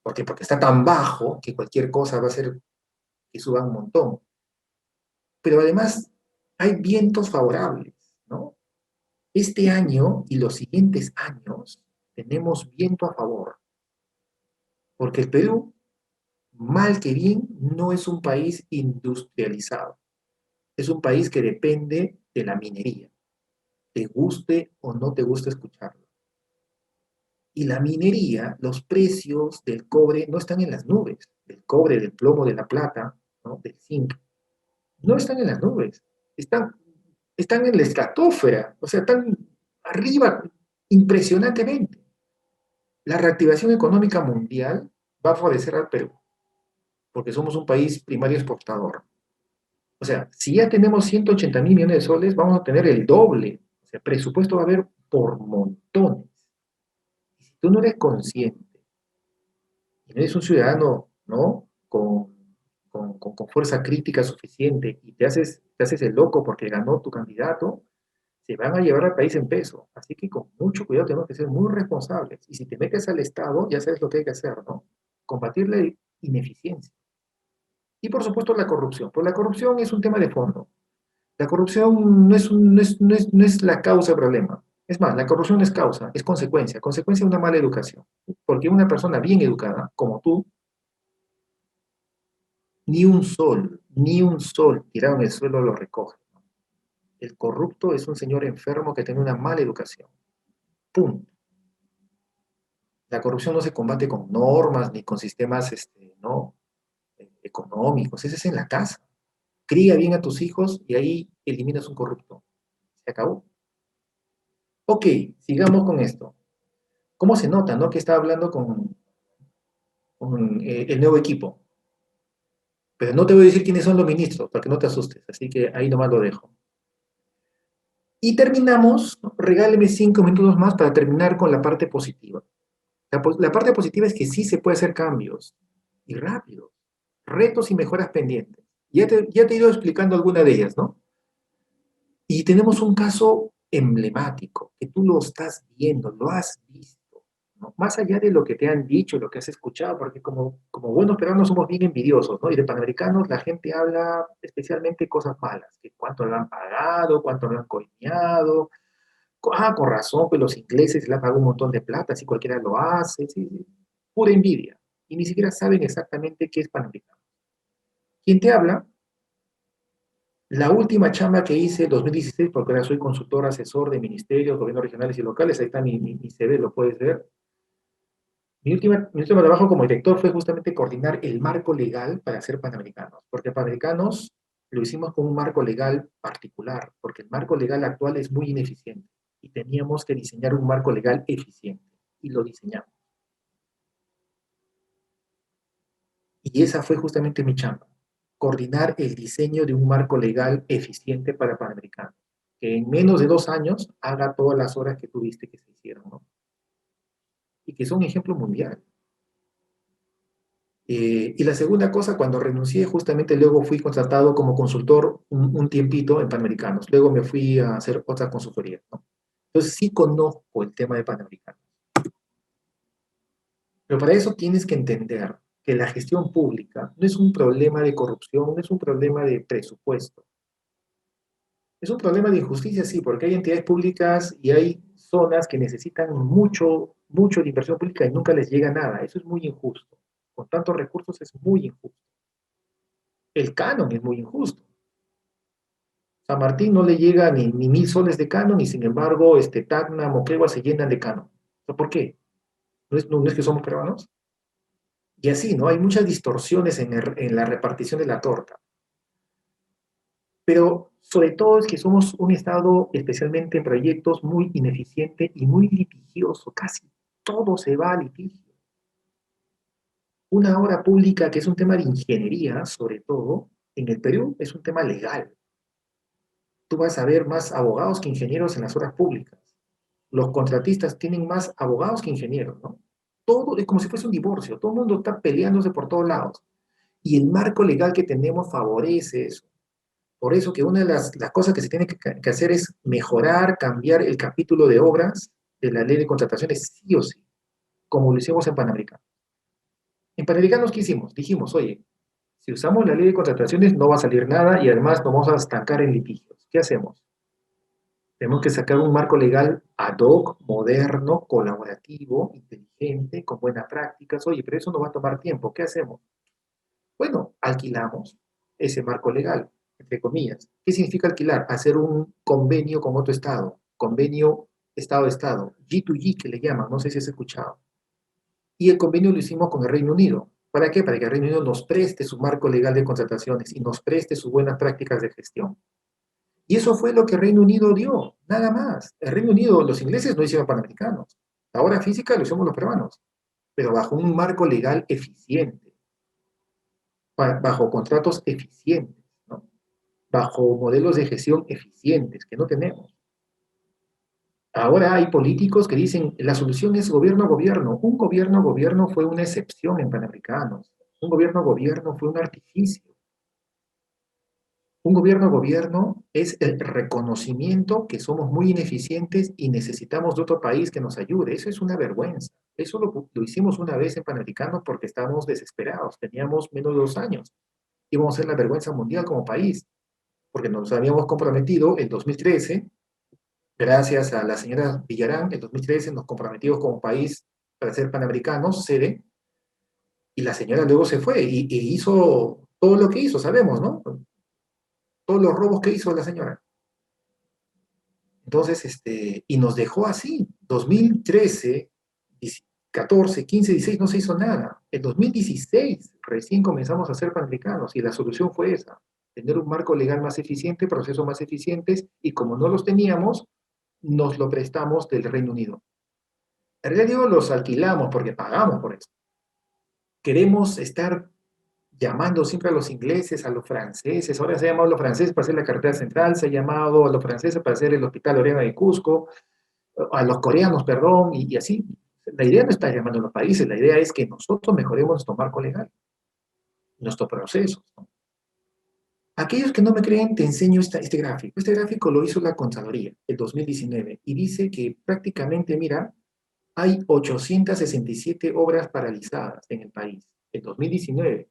¿Por qué? Porque está tan bajo que cualquier cosa va a hacer que suba un montón. Pero además hay vientos favorables, ¿no? Este año y los siguientes años tenemos viento a favor, porque el Perú, mal que bien, no es un país industrializado, es un país que depende de la minería, te guste o no te guste escucharlo. Y la minería, los precios del cobre no están en las nubes, del cobre, del plomo, de la plata, ¿no? Del zinc, no están en las nubes, están, están en la estratosfera, o sea, están arriba impresionantemente. La reactivación económica mundial va a favorecer al Perú, porque somos un país primario exportador. O sea, si ya tenemos 180 mil millones de soles, vamos a tener el doble. O sea, presupuesto va a haber por montones. Y si tú no eres consciente, y no eres un ciudadano, ¿no? Con fuerza crítica suficiente y te haces el loco porque ganó tu candidato, se van a llevar al país en peso. Así que con mucho cuidado tenemos que ser muy responsables. Y si te metes al Estado, ya sabes lo que hay que hacer, ¿no? Combatir la ineficiencia. Y por supuesto la corrupción. Pues la corrupción es un tema de fondo. La corrupción no es la causa del problema. Es más, la corrupción no es causa, es consecuencia. Consecuencia de una mala educación. Porque una persona bien educada, como tú, ni un sol tirado en el suelo lo recoge. El corrupto es un señor enfermo que tiene una mala educación. Punto. La corrupción no se combate con normas ni con sistemas ¿no? Económicos. Ese es en la casa. Cría bien a tus hijos y ahí eliminas un corrupto. Se acabó. Ok, sigamos con esto. ¿Cómo se nota, no? Que está hablando con el nuevo equipo. Pero no te voy a decir quiénes son los ministros, para que no te asustes. Así que ahí nomás lo dejo. Y terminamos, ¿no? Regáleme 5 minutos más para terminar con la parte positiva. La parte positiva es que sí se puede hacer cambios y rápidos, retos y mejoras pendientes. Ya te he ido explicando alguna de ellas, ¿no? Y tenemos un caso emblemático, que tú lo estás viendo, lo has visto, ¿no? Más allá de lo que te han dicho, lo que has escuchado, porque como buenos peruanos somos bien envidiosos, ¿no? Y de panamericanos la gente habla especialmente cosas malas, que cuánto le han pagado, cuánto le han coimeado, con razón, pues los ingleses le han pagado un montón de plata, si cualquiera lo hace, sí, sí, pura envidia. Y ni siquiera saben exactamente qué es Panamericano. ¿Quién te habla? La última chamba que hice en 2016, porque ahora soy consultor asesor de ministerios, gobiernos regionales y locales, ahí está mi CV, lo puedes ver. Mi último trabajo como director fue justamente coordinar el marco legal para hacer Panamericanos, porque Panamericanos lo hicimos con un marco legal particular, porque el marco legal actual es muy ineficiente y teníamos que diseñar un marco legal eficiente y lo diseñamos. Y esa fue justamente mi chamba, coordinar el diseño de un marco legal eficiente para Panamericanos, que en menos de 2 años haga todas las horas que tuviste que se hicieron, ¿no? Y que son ejemplo mundial. Y la segunda cosa, cuando renuncié, justamente luego fui contratado como consultor un tiempito en Panamericanos. Luego me fui a hacer otra consultoría, ¿no? Entonces sí conozco el tema de Panamericanos. Pero para eso tienes que entender que la gestión pública no es un problema de corrupción, no es un problema de presupuesto. Es un problema de injusticia, sí, porque hay entidades públicas y hay zonas que necesitan mucho, mucho de inversión pública y nunca les llega nada. Eso es muy injusto. Con tantos recursos es muy injusto. El canon es muy injusto. San Martín no le llega ni 1.000 soles de canon y sin embargo Tacna, Moquegua se llenan de canon. ¿Por qué? ¿No es que somos peruanos? Y así, ¿no? Hay muchas distorsiones en la repartición de la torta. Pero sobre todo es que somos un Estado, especialmente en proyectos, muy ineficiente y muy litigioso. Casi todo se va a litigio. Una obra pública que es un tema de ingeniería, sobre todo, en el Perú es un tema legal. Tú vas a ver más abogados que ingenieros en las obras públicas. Los contratistas tienen más abogados que ingenieros, ¿no? Todo es como si fuese un divorcio. Todo el mundo está peleándose por todos lados. Y el marco legal que tenemos favorece eso. Por eso que una de las cosas que se tiene que hacer es mejorar, cambiar el capítulo de obras de la ley de contrataciones sí o sí, como lo hicimos en Panamericano. En Panamericanos, ¿qué hicimos? Dijimos, oye, si usamos la ley de contrataciones no va a salir nada y además nos vamos a estancar en litigios. ¿Qué hacemos? Tenemos que sacar un marco legal ad hoc, moderno, colaborativo, inteligente, con buenas prácticas. Oye, pero eso nos va a tomar tiempo. ¿Qué hacemos? Bueno, alquilamos ese marco legal, entre comillas. ¿Qué significa alquilar? Hacer un convenio con otro Estado, convenio Estado-Estado, G2G que le llaman, no sé si has escuchado. Y el convenio lo hicimos con el Reino Unido. ¿Para qué? Para que el Reino Unido nos preste su marco legal de contrataciones y nos preste sus buenas prácticas de gestión. Y eso fue lo que el Reino Unido dio, nada más. El Reino Unido, los ingleses no hicieron panamericanos. La obra física lo hicimos los peruanos, pero bajo un marco legal eficiente, bajo contratos eficientes, ¿no? Bajo modelos de gestión eficientes que no tenemos. Ahora hay políticos que dicen la solución es gobierno a gobierno. Un gobierno a gobierno fue una excepción en Panamericanos. Un gobierno a gobierno fue un artificio. Un gobierno a gobierno es el reconocimiento que somos muy ineficientes y necesitamos de otro país que nos ayude. Eso es una vergüenza. Eso lo hicimos una vez en Panamericanos porque estábamos desesperados. Teníamos menos de 2 años. Íbamos a ser la vergüenza mundial como país, porque nos habíamos comprometido en 2013, gracias a la señora Villarán, en 2013 nos comprometimos como país para ser panamericanos, sede, y la señora luego se fue y hizo todo lo que hizo, sabemos, ¿no? Todos los robos que hizo la señora. Entonces, y nos dejó así. 2013, 14, 15, 16 no se hizo nada. En 2016 recién comenzamos a ser panamericanos y la solución fue esa, tener un marco legal más eficiente, procesos más eficientes y como no los teníamos, nos lo prestamos del Reino Unido. En realidad los alquilamos porque pagamos por eso. Queremos estar llamando siempre a los ingleses, a los franceses. Ahora se ha llamado a los franceses para hacer la carretera central, se ha llamado a los franceses para hacer el Hospital Lorena de Cusco, a los coreanos, perdón, y así. La idea no está llamando a los países, la idea es que nosotros mejoremos nuestro marco legal, nuestros procesos, ¿no? Aquellos que no me creen, te enseño este gráfico. Este gráfico lo hizo la Contraloría el 2019 y dice que prácticamente, mira, hay 867 obras paralizadas en el país. En 2019,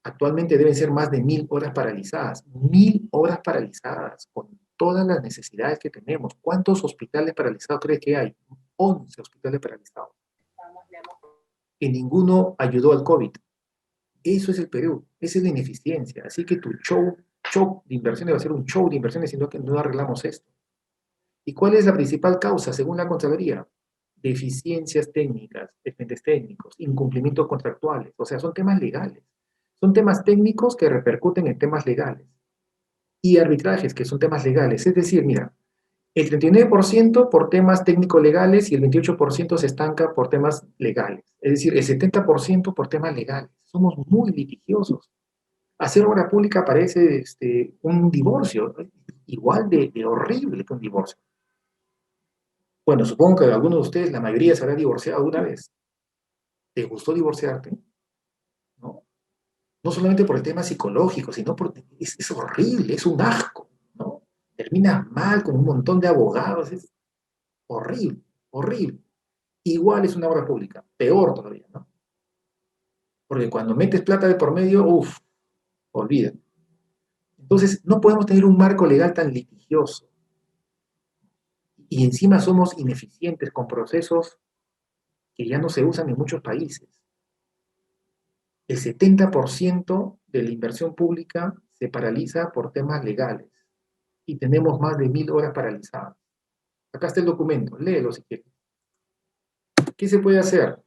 actualmente deben ser más de 1000 horas paralizadas. 1000 horas paralizadas con todas las necesidades que tenemos. ¿Cuántos hospitales paralizados crees que hay? 11 hospitales paralizados. Y ninguno ayudó al COVID. Eso es el Perú. Esa es la ineficiencia. Así que tu show de inversiones va a ser un show de inversiones si no, que no arreglamos esto. ¿Y cuál es la principal causa, según la Contraloría? Deficiencias técnicas, dependes técnicos, incumplimientos contractuales. O sea, son temas legales. Son temas técnicos que repercuten en temas legales. Y arbitrajes, que son temas legales. Es decir, mira, el 39% por temas técnico-legales y el 28% se estanca por temas legales. Es decir, el 70% por temas legales. Somos muy litigiosos. Hacer obra pública parece un divorcio, igual de horrible que un divorcio. Bueno, supongo que algunos de ustedes, la mayoría, se habrá divorciado alguna vez. ¿Te gustó divorciarte? ¿No? No solamente por el tema psicológico, sino porque es horrible, es un asco, ¿no? Terminas mal con un montón de abogados, es horrible, horrible. Igual es una obra pública, peor todavía, ¿no? Porque cuando metes plata de por medio, uff, olvida. Entonces, no podemos tener un marco legal tan litigioso. Y encima somos ineficientes con procesos que ya no se usan en muchos países. El 70% de la inversión pública se paraliza por temas legales y tenemos más de 1000 horas paralizadas. Acá está el documento, léelo si quieres. ¿Qué se puede hacer?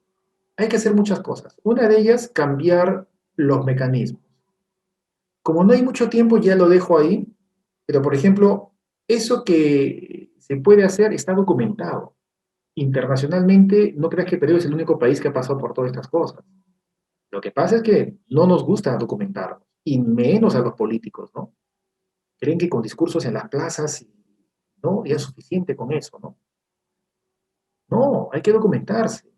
Hay que hacer muchas cosas. Una de ellas, cambiar los mecanismos. Como no hay mucho tiempo, ya lo dejo ahí. Pero, por ejemplo, eso que se puede hacer está documentado. Internacionalmente, no creas que Perú es el único país que ha pasado por todas estas cosas. Lo que pasa es que no nos gusta documentarnos, y menos a los políticos, ¿no? Creen que con discursos en las plazas, ¿no? Ya es suficiente con eso, ¿no? No, hay que documentarse.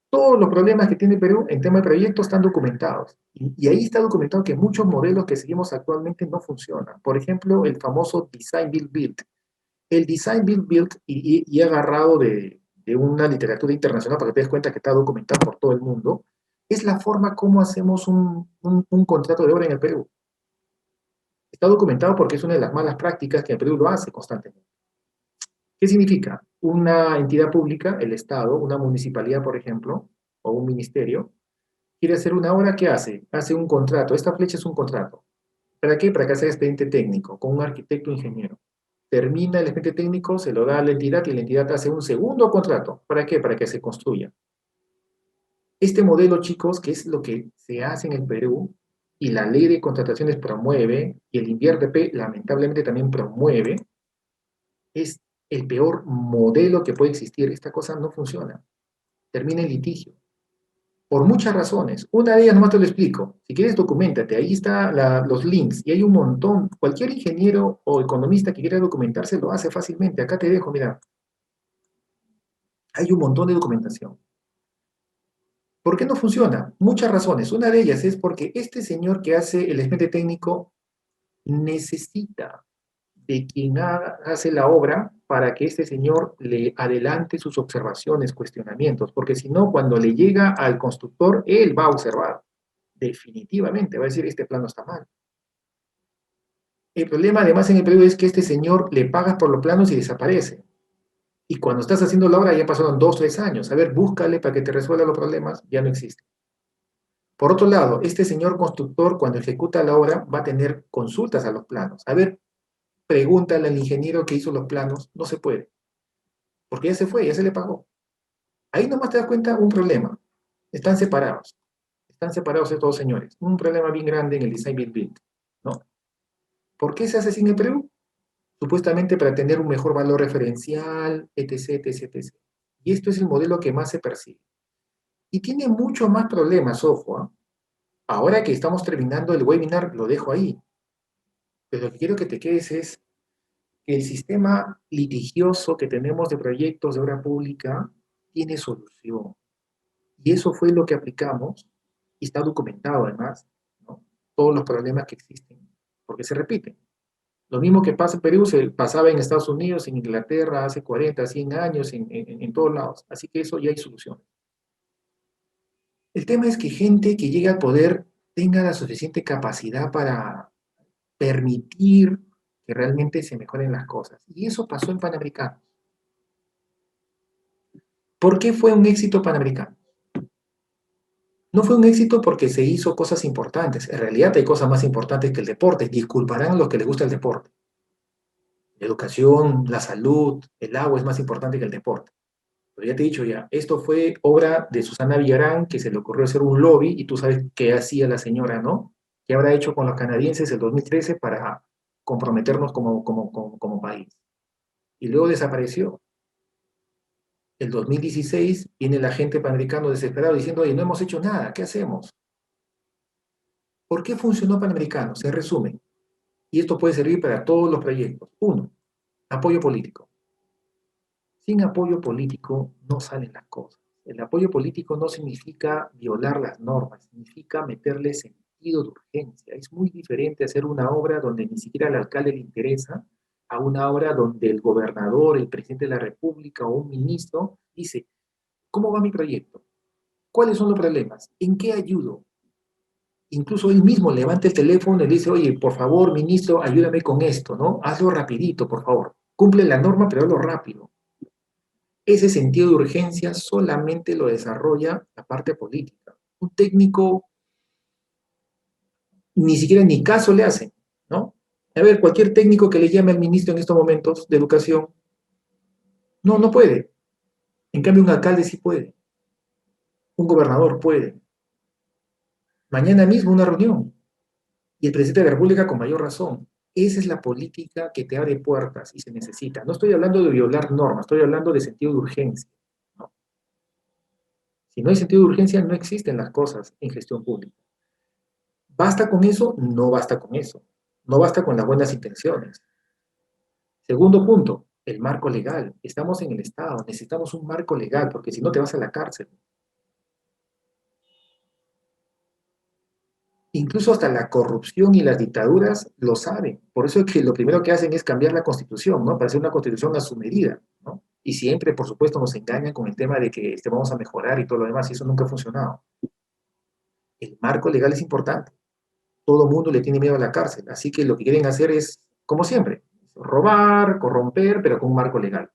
Todos los problemas que tiene Perú en tema de proyectos están documentados. Y ahí está documentado que muchos modelos que seguimos actualmente no funcionan. Por ejemplo, el famoso Design Build Build. El Design Build Build, y he agarrado de una literatura internacional para que te des cuenta que está documentado por todo el mundo, es la forma como hacemos un contrato de obra en el Perú. Está documentado porque es una de las malas prácticas que el Perú lo hace constantemente. ¿Qué significa? Una entidad pública, el Estado, una municipalidad, por ejemplo, o un ministerio, quiere hacer una obra, ¿qué hace? Hace un contrato. Esta flecha es un contrato. ¿Para qué? Para que haga expediente técnico con un arquitecto o ingeniero. Termina el expediente técnico, se lo da a la entidad y la entidad hace un segundo contrato. ¿Para qué? Para que se construya. Este modelo, chicos, que es lo que se hace en el Perú y la ley de contrataciones promueve y el INVIERDP lamentablemente también promueve, es el peor modelo que puede existir. Esta cosa no funciona. Termina en litigio. Por muchas razones. Una de ellas nomás te lo explico. Si quieres, documentate. Ahí están los links y hay un montón. Cualquier ingeniero o economista que quiera documentarse lo hace fácilmente. Acá te dejo, mira. Hay un montón de documentación. ¿Por qué no funciona? Muchas razones. Una de ellas es porque este señor que hace el expediente técnico necesita de quien hace la obra para que este señor le adelante sus observaciones, cuestionamientos, porque si no, cuando le llega al constructor, él va a observar. Definitivamente va a decir, este plano está mal. El problema además en el Perú es que este señor le pagas por los planos y desaparece. Y cuando estás haciendo la obra ya pasaron 2, 3 años. A ver, búscale para que te resuelva los problemas, ya no existe. Por otro lado, este señor constructor cuando ejecuta la obra va a tener consultas a los planos. A ver, pregúntale al ingeniero que hizo los planos, no se puede, porque ya se fue, ya se le pagó. Ahí nomás te das cuenta un problema. Están separados estos dos señores. Un problema bien grande en el design build build, ¿no? ¿Por qué se hace así en el Perú? Supuestamente para tener un mejor valor referencial, etc, etc, etc. Y esto es el modelo que más se persigue. Y tiene mucho más problemas, ojo, ¿eh? Ahora que estamos terminando el webinar, lo dejo ahí. Pero lo que quiero que te quedes es que el sistema litigioso que tenemos de proyectos de obra pública tiene solución. Y eso fue lo que aplicamos, y está documentado además, ¿no? Todos los problemas que existen, porque se repiten. Lo mismo que pasa en Perú, se pasaba en Estados Unidos, en Inglaterra, hace 40, 100 años, en todos lados. Así que eso ya hay solución. El tema es que gente que llega al poder tenga la suficiente capacidad para permitir que realmente se mejoren las cosas. Y eso pasó en Panamericanos. ¿Por qué fue un éxito Panamericano? No fue un éxito porque se hizo cosas importantes. En realidad hay cosas más importantes que el deporte. Disculparán a los que les gusta el deporte. La educación, la salud, el agua es más importante que el deporte. Pero ya te he dicho ya, esto fue obra de Susana Villarán, que se le ocurrió hacer un lobby, y tú sabes qué hacía la señora, ¿no? ¿Qué habrá hecho con los canadienses el 2013 para comprometernos como país? Y luego desapareció. El 2016 viene la gente panamericano desesperado diciendo, oye, no hemos hecho nada, ¿qué hacemos? ¿Por qué funcionó Panamericano? Se resume. Y esto puede servir para todos los proyectos. Uno, apoyo político. Sin apoyo político no salen las cosas. El apoyo político no significa violar las normas, significa meterle sentido de urgencia. Es muy diferente hacer una obra donde ni siquiera al alcalde le interesa, a una obra donde el gobernador, el presidente de la República o un ministro dice, ¿cómo va mi proyecto? ¿Cuáles son los problemas? ¿En qué ayudo? Incluso él mismo levanta el teléfono y le dice, oye, por favor, ministro, ayúdame con esto, ¿no? Hazlo rapidito, por favor. Cumple la norma, pero hazlo rápido. Ese sentido de urgencia solamente lo desarrolla la parte política. Un técnico ni siquiera ni caso le hace, ¿no? A ver, cualquier técnico que le llame al ministro en estos momentos de educación, no, no puede. En cambio, un alcalde sí puede. Un gobernador puede. Mañana mismo una reunión. Y el presidente de la República con mayor razón. Esa es la política que te abre puertas y se necesita. No estoy hablando de violar normas, estoy hablando de sentido de urgencia, ¿no? Si no hay sentido de urgencia, no existen las cosas en gestión pública. ¿Basta con eso? No basta con eso. No basta con las buenas intenciones. Segundo punto, el marco legal. Estamos en el Estado, necesitamos un marco legal, porque si no te vas a la cárcel. Incluso hasta la corrupción y las dictaduras lo saben. Por eso es que lo primero que hacen es cambiar la constitución, ¿no? Para hacer una constitución a su medida, ¿no? Y siempre, por supuesto, nos engañan con el tema de que vamos a mejorar y todo lo demás, y eso nunca ha funcionado. El marco legal es importante. Todo el mundo le tiene miedo a la cárcel, así que lo que quieren hacer es, como siempre, robar, corromper, pero con un marco legal.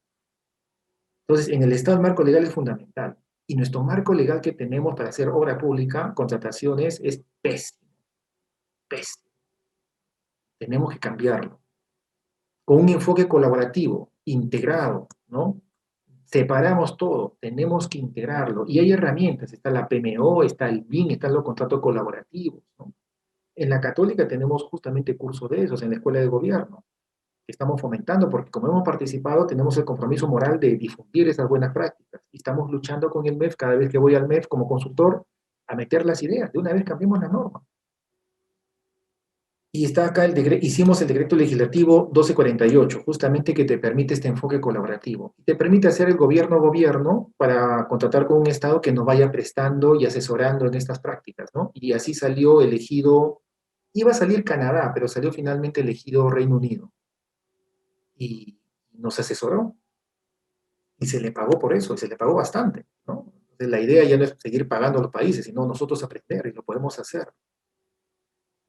Entonces, en el Estado el marco legal es fundamental. Y nuestro marco legal que tenemos para hacer obra pública, contrataciones, es pésimo, pésimo. Tenemos que cambiarlo. Con un enfoque colaborativo, integrado, ¿no? Separamos todo, tenemos que integrarlo. Y hay herramientas, está la PMO, está el BIM, están los contratos colaborativos, ¿no? En la Católica tenemos justamente cursos de esos, en la Escuela de Gobierno, que estamos fomentando, porque como hemos participado, tenemos el compromiso moral de difundir esas buenas prácticas. Y estamos luchando con el MEF, cada vez que voy al MEF como consultor, a meter las ideas. De una vez cambiemos la norma. Y está acá el decreto, hicimos el decreto legislativo 1248, justamente que te permite este enfoque colaborativo. Te permite hacer el gobierno para contratar con un Estado que nos vaya prestando y asesorando en estas prácticas, ¿no? Y así salió elegido, iba a salir Canadá, pero salió finalmente elegido Reino Unido. Y nos asesoró. Y se le pagó por eso, y se le pagó bastante, ¿no? Entonces, la idea ya no es seguir pagando a los países, sino nosotros aprender, y lo podemos hacer.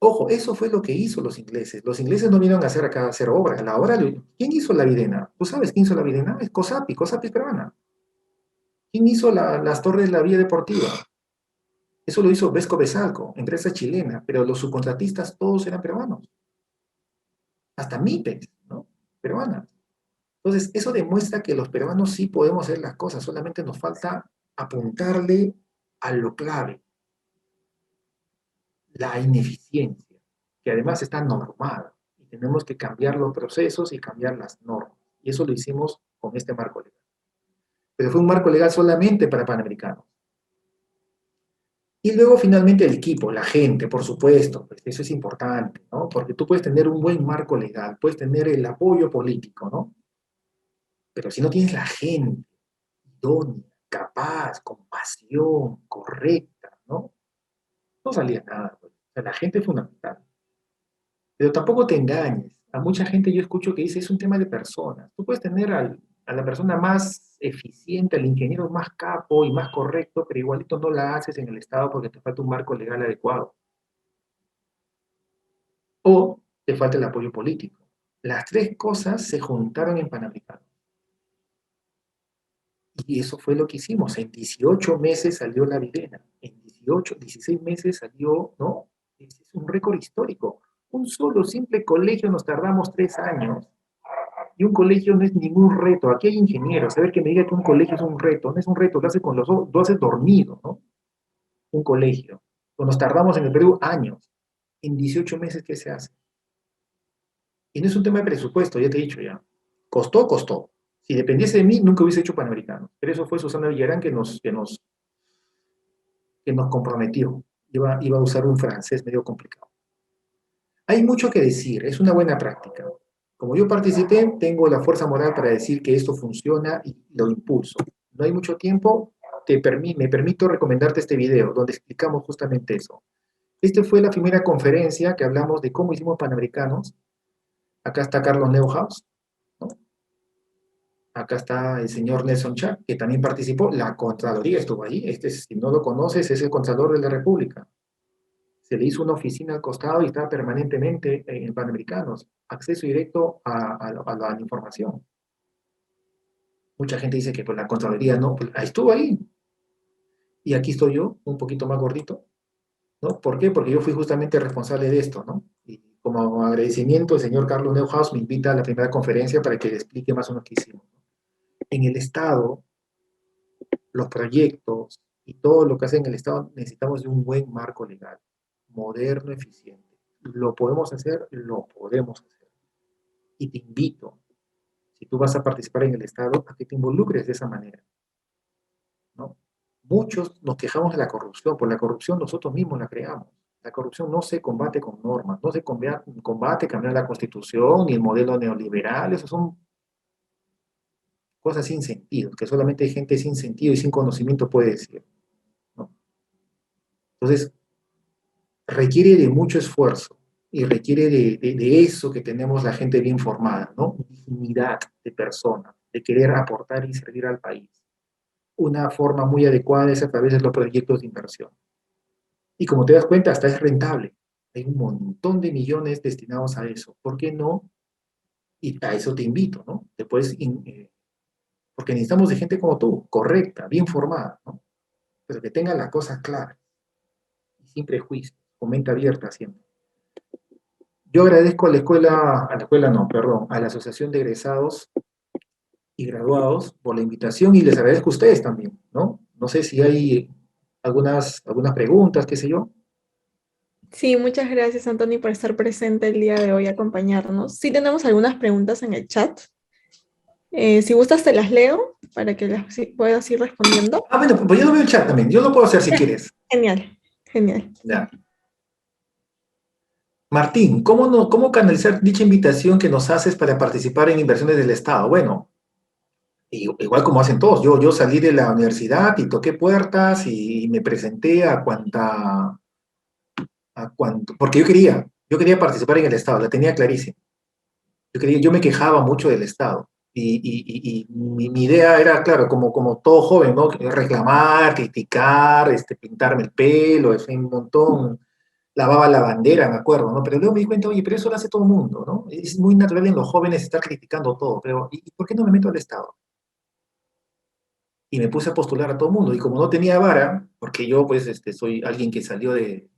Ojo, eso fue lo que hizo los ingleses. Los ingleses no vinieron a hacer acá a hacer obra. La obra, ¿quién hizo la Videna? ¿Tú sabes quién hizo la Videna? Es COSAPI, COSAPI es peruana. ¿Quién hizo las torres de la vía deportiva? Eso lo hizo Vesco Besalco, empresa chilena, pero los subcontratistas todos eran peruanos. Hasta MIPES, ¿no? Peruanas. Entonces, eso demuestra que los peruanos sí podemos hacer las cosas, solamente nos falta apuntarle a lo clave, la ineficiencia, que además está normada. Y tenemos que cambiar los procesos y cambiar las normas. Y eso lo hicimos con este marco legal. Pero fue un marco legal solamente para panamericanos. Y luego finalmente el equipo, la gente, por supuesto, pues eso es importante, ¿no? Porque tú puedes tener un buen marco legal, puedes tener el apoyo político, ¿no? Pero si no tienes la gente idónea, capaz, con pasión, correcta, ¿no? No salía nada, pues. O sea, la gente es fundamental. Pero tampoco te engañes. A mucha gente yo escucho que dice, es un tema de personas. Tú puedes tener a la persona más eficiente, al ingeniero más capo y más correcto, pero igualito no la haces en el Estado porque te falta un marco legal adecuado. O te falta el apoyo político. Las tres cosas se juntaron en Panamericano. Y eso fue lo que hicimos. En 18 meses salió la Videna. En 18, 16 meses salió, ¿no? Es un récord histórico. Un solo simple colegio nos tardamos 3 años. Y un colegio no es ningún reto. Aquí hay ingenieros. Saber que me diga que un colegio es un reto. No es un reto, lo hace con los ojos, lo haces dormido, ¿no? Un colegio. Pues nos tardamos en el Perú años. En 18 meses, ¿qué se hace? Y no es un tema de presupuesto, ya te he dicho ya. Costó, costó. Si dependiese de mí, nunca hubiese hecho Panamericano. Pero eso fue Susana Villarán que nos comprometió. Iba a usar un francés medio complicado. Hay mucho que decir, es una buena práctica. Como yo participé, tengo la fuerza moral para decir que esto funciona y lo impulso. No hay mucho tiempo, me permito recomendarte este video donde explicamos justamente eso. Esta fue la primera conferencia que hablamos de cómo hicimos Panamericanos. Acá está Carlos Neuhaus, ¿no? Acá está el señor Nelson Chak, que también participó. La Contraloría estuvo ahí. Si no lo conoces, es el Contralor de la República. Se le hizo una oficina al costado y está permanentemente en Panamericanos. Acceso directo a la información. Mucha gente dice que pues, la Contraloría no, pues, estuvo ahí. Y aquí estoy yo, un poquito más gordito, ¿no? ¿Por qué? Porque yo fui justamente responsable de esto, ¿no? Y como agradecimiento, el señor Carlos Neuhaus me invita a la primera conferencia para que le explique más o menos qué hicimos. En el Estado, los proyectos y todo lo que hace en el Estado, necesitamos de un buen marco legal, moderno, eficiente. ¿Lo podemos hacer? Lo podemos hacer. Y te invito, si tú vas a participar en el Estado, a que te involucres de esa manera, ¿no? Muchos nos quejamos de la corrupción, por la corrupción nosotros mismos la creamos. La corrupción no se combate con normas, no se combate cambiar la constitución ni el modelo neoliberal, eso son cosas sin sentido, que solamente gente sin sentido y sin conocimiento puede decir, ¿no? Entonces, requiere de mucho esfuerzo y requiere de eso que tenemos la gente bien formada, ¿no? Dignidad de persona, de querer aportar y servir al país. Una forma muy adecuada es a través de los proyectos de inversión. Y como te das cuenta, hasta es rentable. Hay un montón de millones destinados a eso. ¿Por qué no? Y a eso te invito, ¿no? Porque necesitamos de gente como tú, correcta, bien formada, ¿no? Pero que tenga las cosas claras y sin prejuicios, con mente abierta siempre. Yo agradezco a la escuela no, perdón, a la Asociación de Egresados y Graduados por la invitación y les agradezco a ustedes también, ¿no? No sé si hay algunas preguntas, qué sé yo. Sí, muchas gracias, Anthony, por estar presente el día de hoy, acompañarnos. Sí tenemos algunas preguntas en el chat. Si gustas, te las leo para que las puedas ir respondiendo. Ah, bueno, pues yo no veo el chat también, yo lo puedo hacer si quieres. Genial, genial. Ya. Martín, ¿cómo canalizar dicha invitación que nos haces para participar en inversiones del Estado? Bueno, igual como hacen todos, yo salí de la universidad y toqué puertas y me presenté porque yo quería participar en el Estado, la tenía clarísima. Yo me quejaba mucho del Estado. Y mi idea era, claro, como todo joven, ¿no? Reclamar, criticar, pintarme el pelo, un montón, lavaba la bandera, me acuerdo, ¿no? Pero luego me di cuenta, oye, pero eso lo hace todo el mundo, ¿no? Es muy natural en los jóvenes estar criticando todo, pero ¿y por qué no me meto al Estado? Y me puse a postular a todo el mundo, y como no tenía vara, porque yo, pues, soy alguien que salió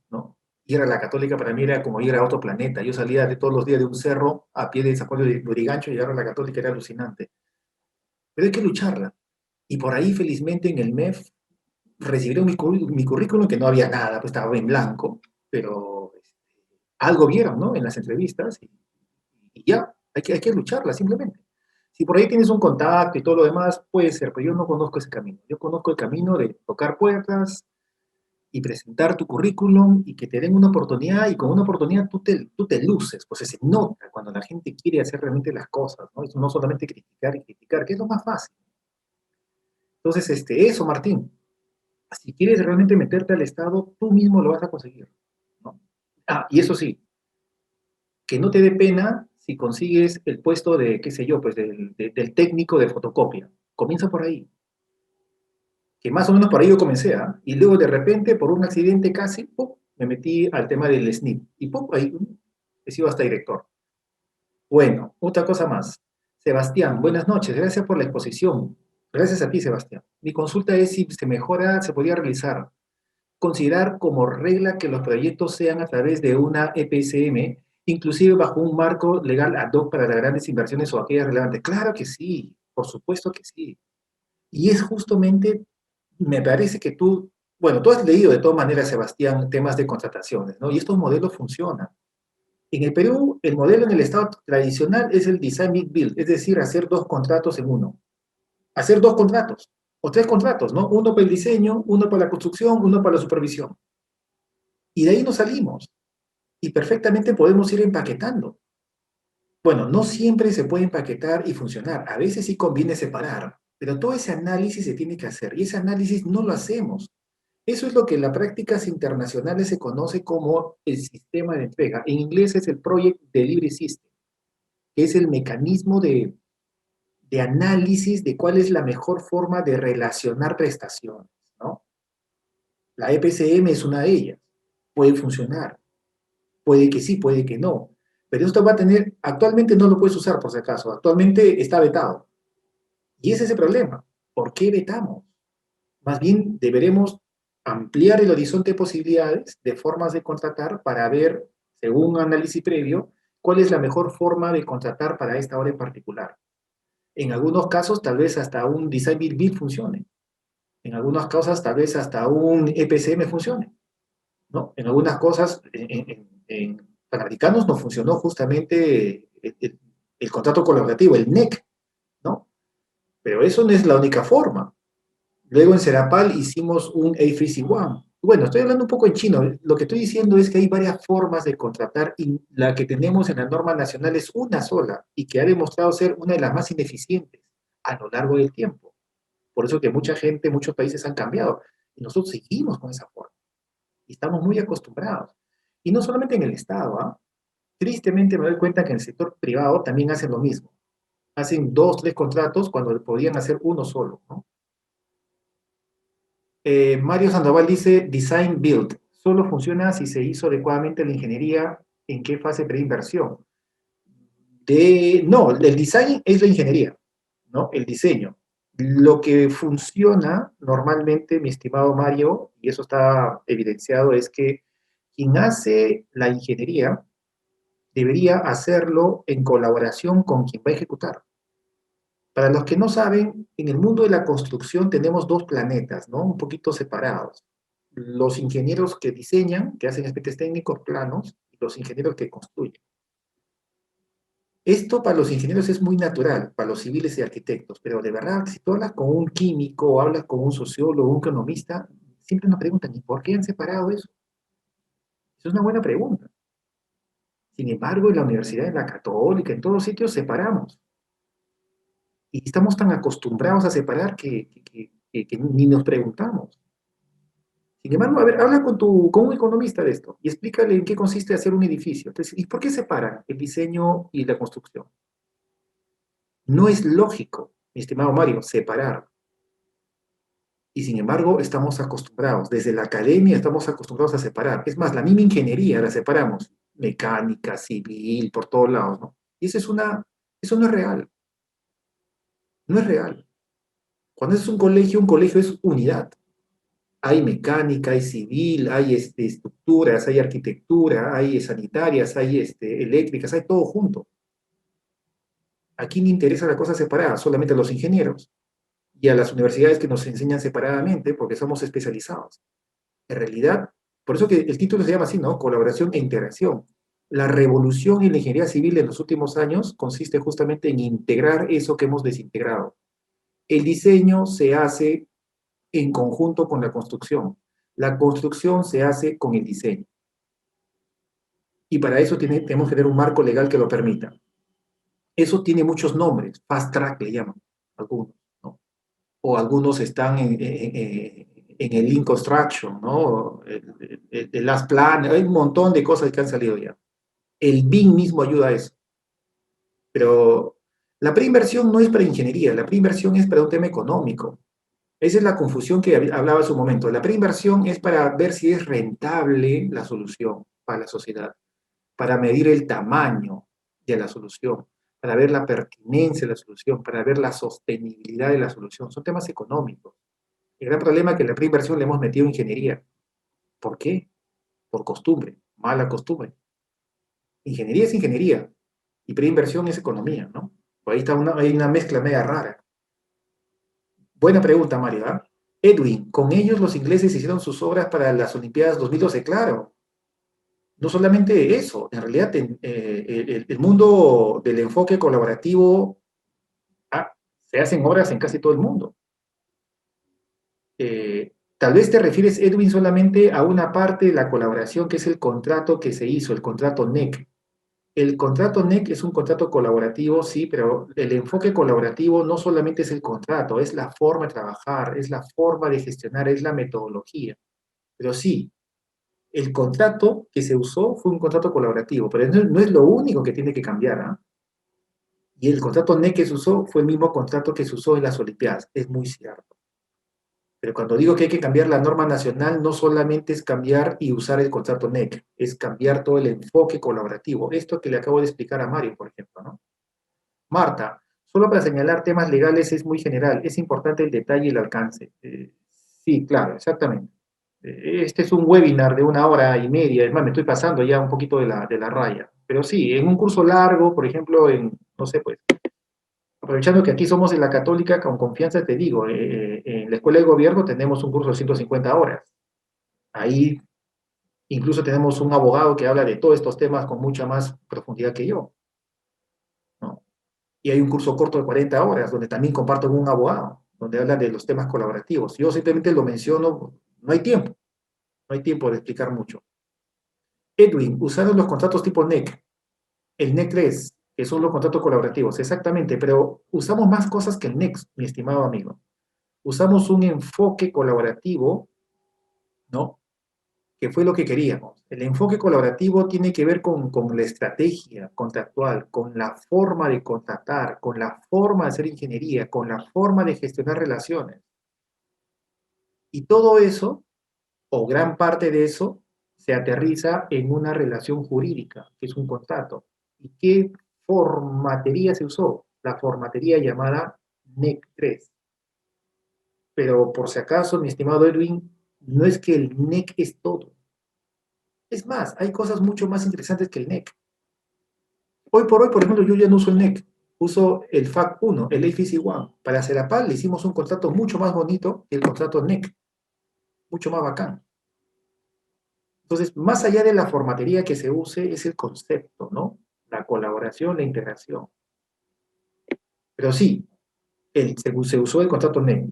¿no? Ir a la Católica para mí era como ir a otro planeta. Yo salía de todos los días de un cerro a pie de San Juan de Lurigancho y llegar a la Católica era alucinante. Pero hay que lucharla. Y por ahí, felizmente, en el MEF recibieron mi currículum, que no había nada, pues estaba en blanco, pero algo vieron, ¿no? En las entrevistas y ya, hay que lucharla simplemente. Si por ahí tienes un contacto y todo lo demás, puede ser, pero yo no conozco ese camino. Yo conozco el camino de tocar puertas y presentar tu currículum y que te den una oportunidad y con una oportunidad tú te luces, pues se nota cuando la gente quiere hacer realmente las cosas, ¿no? Eso no solamente criticar y criticar, que es lo más fácil. Entonces, eso, Martín, si quieres realmente meterte al Estado, tú mismo lo vas a conseguir, ¿no? Ah, y eso sí, que no te dé pena si consigues el puesto de, qué sé yo, pues del técnico de fotocopia. Comienza por ahí. Que más o menos por ahí yo comencé, ¿ah? Y luego de repente, por un accidente casi, ¡pum!, me metí al tema del SNIP. Y ¡pum!, ahí he sido hasta director. Bueno, otra cosa más. Sebastián, buenas noches. Gracias por la exposición. Gracias a ti, Sebastián. Mi consulta es si se mejora, se podría realizar. Considerar como regla que los proyectos sean a través de una EPSM, inclusive bajo un marco legal ad hoc para las grandes inversiones o aquellas relevantes. Claro que sí, por supuesto que sí. Y es justamente, me parece que bueno, tú has leído de todas maneras, Sebastián, temas de contrataciones, ¿no? Y estos modelos funcionan. En el Perú, el modelo en el Estado tradicional es el design bid build, es decir, hacer dos contratos en uno. Hacer dos contratos, o tres contratos, ¿no? Uno para el diseño, uno para la construcción, uno para la supervisión. Y de ahí nos salimos. Y perfectamente podemos ir empaquetando. Bueno, no siempre se puede empaquetar y funcionar. A veces sí conviene separar, pero todo ese análisis se tiene que hacer y ese análisis no lo hacemos. Eso es lo que en las prácticas internacionales se conoce como el sistema de entrega. En inglés es el Project Delivery System, que es el mecanismo de análisis de cuál es la mejor forma de relacionar prestaciones, ¿no? La EPCM es una de ellas. Puede funcionar, puede que sí, puede que no. Pero esto va a tener, actualmente no lo puedes usar por si acaso, actualmente está vetado. Y ese es el problema. ¿Por qué vetamos? Más bien deberemos ampliar el horizonte de posibilidades de formas de contratar para ver, según un análisis previo, cuál es la mejor forma de contratar para esta hora en particular. En algunos casos, tal vez hasta un Design Build Build funcione. En algunas cosas, tal vez hasta un EPCM funcione, ¿no? En algunas cosas, en Panamericanos no funcionó justamente el contrato colaborativo, el NEC, ¿no? Pero eso no es la única forma. Luego en Serapal hicimos un A3C1. Bueno, estoy hablando un poco en chino. Lo que estoy diciendo es que hay varias formas de contratar y la que tenemos en la norma nacional es una sola y que ha demostrado ser una de las más ineficientes a lo largo del tiempo. Por eso que mucha gente, muchos países han cambiado. Y nosotros seguimos con esa forma. Y estamos muy acostumbrados. Y no solamente en el Estado, ¿ah? Tristemente me doy cuenta que en el sector privado también hacen lo mismo. Hacen 2, 3 contratos cuando podían hacer uno solo, ¿no? Mario Sandoval dice Design Build. Solo funciona si se hizo adecuadamente la ingeniería. ¿En qué fase preinversión? No, el design es la ingeniería, ¿no? El diseño. Lo que funciona normalmente, mi estimado Mario, y eso está evidenciado, es que quien hace la ingeniería debería hacerlo en colaboración con quien va a ejecutar. Para los que no saben, en el mundo de la construcción tenemos dos planetas, ¿no? Un poquito separados. Los ingenieros que diseñan, que hacen aspectos técnicos, planos, y los ingenieros que construyen. Esto para los ingenieros es muy natural, para los civiles y arquitectos, pero de verdad, si tú hablas con un químico o hablas con un sociólogo o un economista, siempre nos preguntan, ¿y por qué han separado eso? Eso es una buena pregunta. Sin embargo, en la universidad, en la católica, en todos sitios separamos. Y estamos tan acostumbrados a separar que ni nos preguntamos. Sin embargo, a ver, habla con un economista de esto y explícale en qué consiste hacer un edificio. Entonces, ¿y por qué separan el diseño y la construcción? No es lógico, mi estimado Mario, separar. Y sin embargo, estamos acostumbrados, desde la academia estamos acostumbrados a separar. Es más, la misma ingeniería la separamos, mecánica, civil, por todos lados, ¿no? Y eso no es real, no es real. Cuando es un colegio es unidad. Hay mecánica, hay civil, hay estructuras, hay arquitectura, hay sanitarias, hay eléctricas, hay todo junto. Aquí me interesa la cosa separada, solamente a los ingenieros y a las universidades que nos enseñan separadamente porque somos especializados. En realidad, por eso que el título se llama así, ¿no? Colaboración e integración. La revolución en la ingeniería civil en los últimos años consiste justamente en integrar eso que hemos desintegrado. El diseño se hace en conjunto con la construcción. La construcción se hace con el diseño. Y para eso tenemos que tener un marco legal que lo permita. Eso tiene muchos nombres, fast track le llaman algunos, ¿no? O algunos están en el Lean Construction, ¿no? El Last Plan, hay un montón de cosas que han salido ya. El BIM mismo ayuda a eso. Pero la preinversión no es para ingeniería, la preinversión es para un tema económico. Esa es la confusión que hablaba hace un momento. La preinversión es para ver si es rentable la solución para la sociedad, para medir el tamaño de la solución, para ver la pertinencia de la solución, para ver la sostenibilidad de la solución. Son temas económicos. El gran problema es que la preinversión le hemos metido ingeniería. ¿Por qué? Por costumbre, mala costumbre. Ingeniería es ingeniería y preinversión es economía, ¿no? Por ahí hay una mezcla media rara. Buena pregunta, Mario, ¿eh? Edwin, con ellos los ingleses hicieron sus obras para las Olimpiadas 2012, claro. No solamente eso, en realidad el mundo del enfoque colaborativo, se hacen obras en casi todo el mundo. Tal vez te refieres, Edwin, solamente a una parte de la colaboración que es el contrato que se hizo, el contrato NEC. El contrato NEC es un contrato colaborativo, sí, pero el enfoque colaborativo no solamente es el contrato, es la forma de trabajar, es la forma de gestionar, es la metodología. Pero sí, el contrato que se usó fue un contrato colaborativo, pero no es lo único que tiene que cambiar, ¿ah? Y el contrato NEC que se usó fue el mismo contrato que se usó en las Olimpiadas, es muy cierto. Pero cuando digo que hay que cambiar la norma nacional, no solamente es cambiar y usar el contrato NEC, es cambiar todo el enfoque colaborativo. Esto que le acabo de explicar a Mario, por ejemplo, ¿no? Marta, solo para señalar temas legales es muy general, es importante el detalle y el alcance. Sí, claro, exactamente. Este es un webinar de 1 hora y media, es más, me estoy pasando ya un poquito de la raya. Pero sí, en un curso largo, por ejemplo, no sé, pues, aprovechando que aquí somos de la Católica, con confianza te digo, en la Escuela de Gobierno tenemos un curso de 150 horas. Ahí incluso tenemos un abogado que habla de todos estos temas con mucha más profundidad que yo, ¿no? Y hay un curso corto de 40 horas, donde también comparto con un abogado, donde habla de los temas colaborativos. Yo simplemente lo menciono, no hay tiempo de explicar mucho. Edwin, usaron los contratos tipo NEC, el NEC 3, que son los contratos colaborativos, exactamente, pero usamos más cosas que el NEC, mi estimado amigo. Usamos un enfoque colaborativo, ¿no? Que fue lo que queríamos. El enfoque colaborativo tiene que ver con la estrategia contractual, con la forma de contratar, con la forma de hacer ingeniería, con la forma de gestionar relaciones. Y todo eso, o gran parte de eso, se aterriza en una relación jurídica, que es un contrato. ¿Y qué formatería se usó? La formatería llamada NEC 3. Pero por si acaso, mi estimado Edwin, no es que el NEC es todo. Es más, hay cosas mucho más interesantes que el NEC. Hoy por hoy, por ejemplo, yo ya no uso el NEC, uso el FAC 1, el AFC 1. Para Serapal le hicimos un contrato mucho más bonito que el contrato NEC, mucho más bacán. Entonces, más allá de la formatería que se use, es el concepto, ¿no? La colaboración, la integración. Pero sí, se usó el contrato NEC,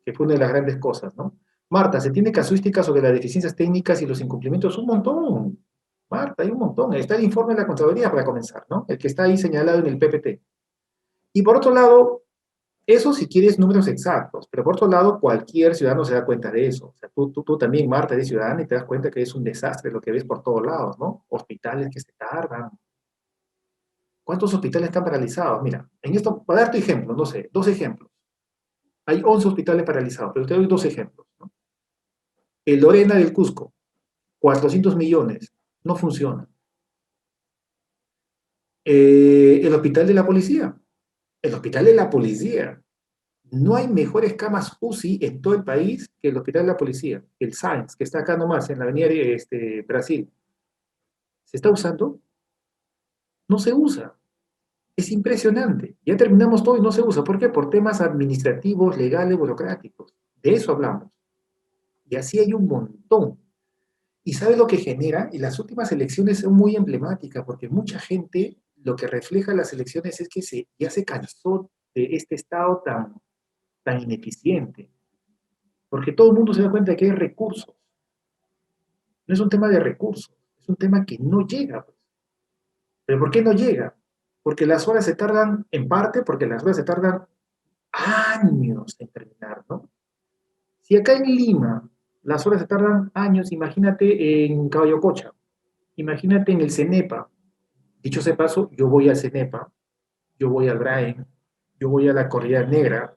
que fue una de las grandes cosas, ¿no? Marta, se tiene casuística sobre las deficiencias técnicas y los incumplimientos, un montón. Marta, hay un montón. Está el informe de la Contraloría para comenzar, ¿no? El que está ahí señalado en el PPT. Y por otro lado, eso si quieres números exactos, pero por otro lado, cualquier ciudadano se da cuenta de eso. O sea, tú también, Marta, eres ciudadana y te das cuenta que es un desastre lo que ves por todos lados, ¿no? Hospitales que se tardan. ¿Cuántos hospitales están paralizados? Mira, en esto, para dar tu ejemplo, no sé, dos ejemplos. Hay 11 hospitales paralizados, pero te doy dos ejemplos, ¿no? El Lorena del Cusco, 400 millones, no funciona. El hospital de la policía, el hospital de la policía. No hay mejores camas UCI en todo el país que el Hospital de la Policía, el SAINS, que está acá nomás, en la avenida Brasil. ¿Se está usando? No se usa. Es impresionante. Ya terminamos todo y no se usa. ¿Por qué? Por temas administrativos, legales, burocráticos. De eso hablamos. Y así hay un montón. ¿Y sabe lo que genera? Y las últimas elecciones son muy emblemáticas, porque mucha gente, lo que refleja las elecciones es que ya se cansó de este Estado tan ineficiente. Porque todo el mundo se da cuenta de que hay recursos. No es un tema de recursos, es un tema que no llega, pues. ¿Pero por qué no llega? Porque las horas se tardan, en parte, porque las horas se tardan años en terminar, ¿no? Si acá en Lima las horas se tardan años, imagínate en Caballococha, imagínate en el CENEPA. Dicho sea paso, yo voy al CENEPA, yo voy al BRAEN, yo voy a la Corrida Negra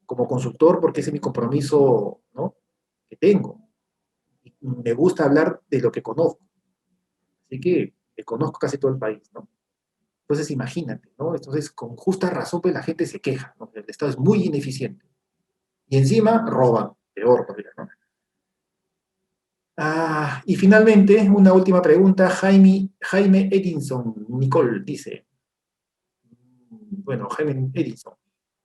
como consultor porque ese es mi compromiso, ¿no? Que tengo. Me gusta hablar de lo que conozco. Así que conozco casi todo el país, ¿no? Entonces imagínate, ¿no? Entonces con justa razón pues la gente se queja, ¿no? El Estado es muy ineficiente. Y encima roban, peor todavía, ¿no? Y finalmente, una última pregunta, Jaime Edinson, Nicole dice, bueno, Jaime Edinson,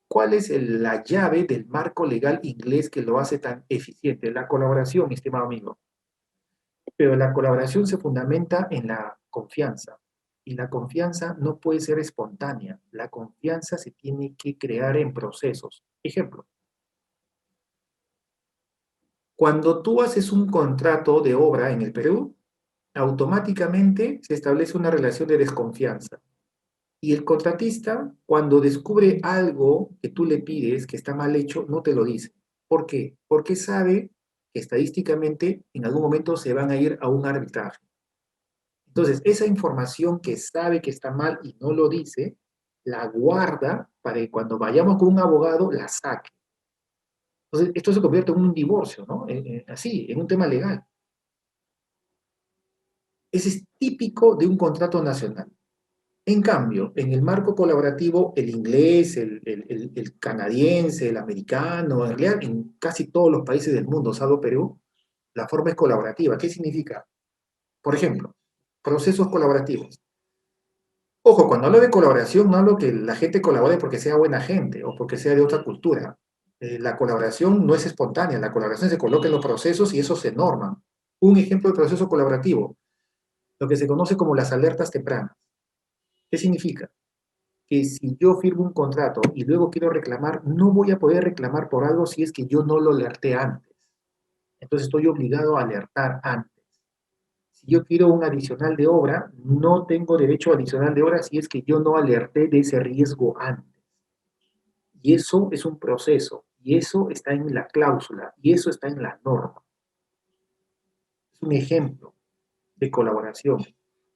¿cuál es la llave del marco legal inglés que lo hace tan eficiente? La colaboración, mi estimado amigo. Pero la colaboración se fundamenta en la confianza. Y la confianza no puede ser espontánea. La confianza se tiene que crear en procesos. Ejemplo, cuando tú haces un contrato de obra en el Perú, automáticamente se establece una relación de desconfianza. Y el contratista, cuando descubre algo que tú le pides que está mal hecho, no te lo dice. ¿Por qué? Porque sabe que estadísticamente en algún momento se van a ir a un arbitraje. Entonces, esa información que sabe que está mal y no lo dice, la guarda para que cuando vayamos con un abogado la saque. Entonces, esto se convierte en un divorcio, ¿no? Así, en un tema legal. Ese es típico de un contrato nacional. En cambio, en el marco colaborativo, el inglés, el canadiense, el americano, en realidad en casi todos los países del mundo, salvo Perú, la forma es colaborativa. ¿Qué significa? Por ejemplo, procesos colaborativos. Ojo, cuando hablo de colaboración, no hablo que la gente colabore porque sea buena gente o porque sea de otra cultura. La colaboración no es espontánea, la colaboración se coloca en los procesos y eso se norma. Un ejemplo de proceso colaborativo, lo que se conoce como las alertas tempranas. ¿Qué significa? que si yo firmo un contrato y luego quiero reclamar, no voy a poder reclamar por algo si es que yo no lo alerté antes. Entonces estoy obligado a alertar antes. Si yo quiero un adicional de obra, no tengo derecho a adicional de obra si es que yo no alerté de ese riesgo antes. Y eso es un proceso, y eso está en la cláusula, y eso está en la norma. Es un ejemplo de colaboración.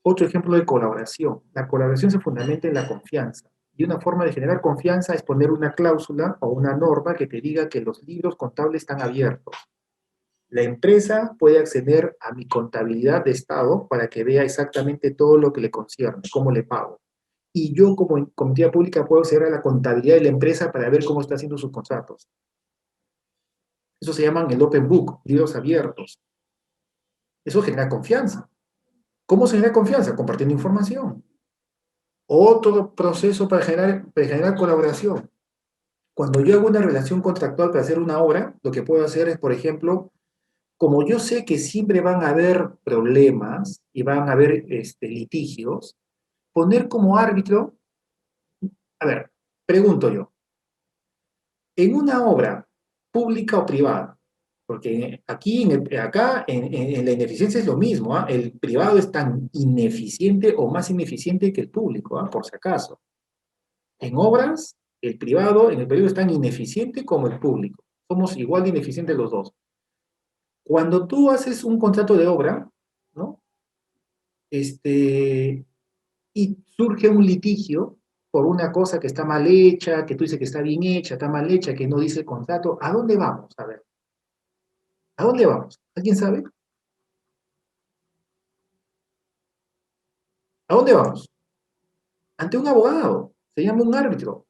Otro ejemplo de colaboración. La colaboración se fundamenta en la confianza. Y una forma de generar confianza es poner una cláusula o una norma que te diga que los libros contables están abiertos. La empresa puede acceder a mi contabilidad de Estado para que vea exactamente todo lo que le concierne, cómo le pago. Y yo como entidad pública puedo acceder a la contabilidad de la empresa para ver cómo está haciendo sus contratos. Eso se llaman el open book, libros abiertos. Eso genera confianza. ¿Cómo se genera confianza? Compartiendo información. Otro proceso para generar colaboración. Cuando yo hago una relación contractual para hacer una obra, lo que puedo hacer es, por ejemplo, como yo sé que siempre van a haber problemas y van a haber litigios, poner como árbitro, a ver, pregunto yo, en una obra pública o privada, porque aquí, acá, en la ineficiencia es lo mismo, ¿ah? El privado es tan ineficiente o más ineficiente que el público, ¿ah? Por si acaso. En obras, el privado en el periodo es tan ineficiente como el público. Somos igual de ineficientes los dos. Cuando tú haces un contrato de obra, ¿no? Y surge un litigio por una cosa que está mal hecha, que tú dices que está bien hecha, está mal hecha, que no dice el contrato, ¿a dónde vamos? A ver, ¿a dónde vamos? ¿Alguien sabe? ¿A dónde vamos? Ante un abogado, se llama un árbitro.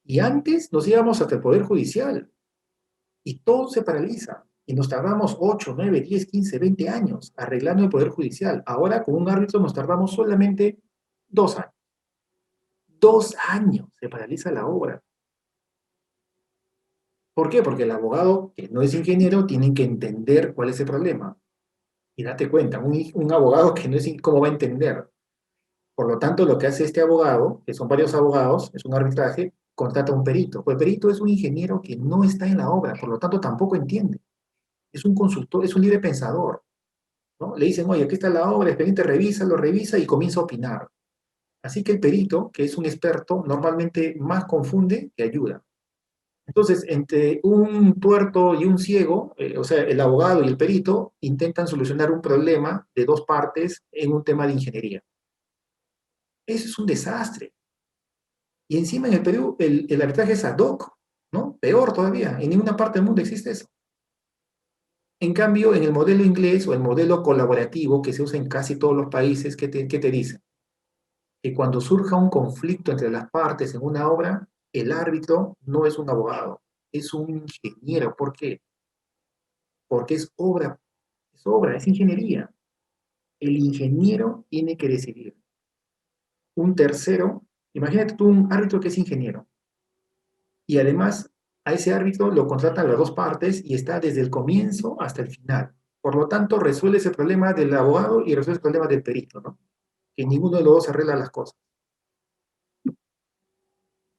Y antes nos íbamos hasta el Poder Judicial y todo se paraliza. Y nos tardamos 8, 9, 10, 15, 20 años arreglando el Poder Judicial. Ahora con un árbitro nos tardamos solamente 2 años. 2 años se paraliza la obra. ¿Por qué? Porque el abogado, que no es ingeniero, tiene que entender cuál es el problema. Y date cuenta, un abogado que no es, ¿cómo va a entender? Por lo tanto, lo que hace este abogado, que son varios abogados, es un arbitraje, contrata a un perito. Pues el perito es un ingeniero que no está en la obra, por lo tanto tampoco entiende. Es un consultor, es un libre pensador, ¿no? Le dicen, oye, aquí está la obra, el expediente revisa, lo revisa y comienza a opinar. Así que el perito, que es un experto, normalmente más confunde que ayuda. Entonces, entre un tuerto y un ciego, o sea, el abogado y el perito intentan solucionar un problema de dos partes en un tema de ingeniería. Eso es un desastre. Y encima en el Perú el arbitraje es ad hoc, ¿no? Peor todavía, en ninguna parte del mundo existe eso. En cambio, en el modelo inglés o el modelo colaborativo que se usa en casi todos los países, qué te dice? Que cuando surja un conflicto entre las partes en una obra, el árbitro no es un abogado, es un ingeniero. ¿Por qué? Porque es obra, es ingeniería. El ingeniero tiene que decidir. Un tercero, imagínate tú un árbitro que es ingeniero, y además a ese árbitro lo contratan las dos partes y está desde el comienzo hasta el final. Por lo tanto, resuelve ese problema del abogado y resuelve el problema del perito, ¿no? Que ninguno de los dos arregla las cosas.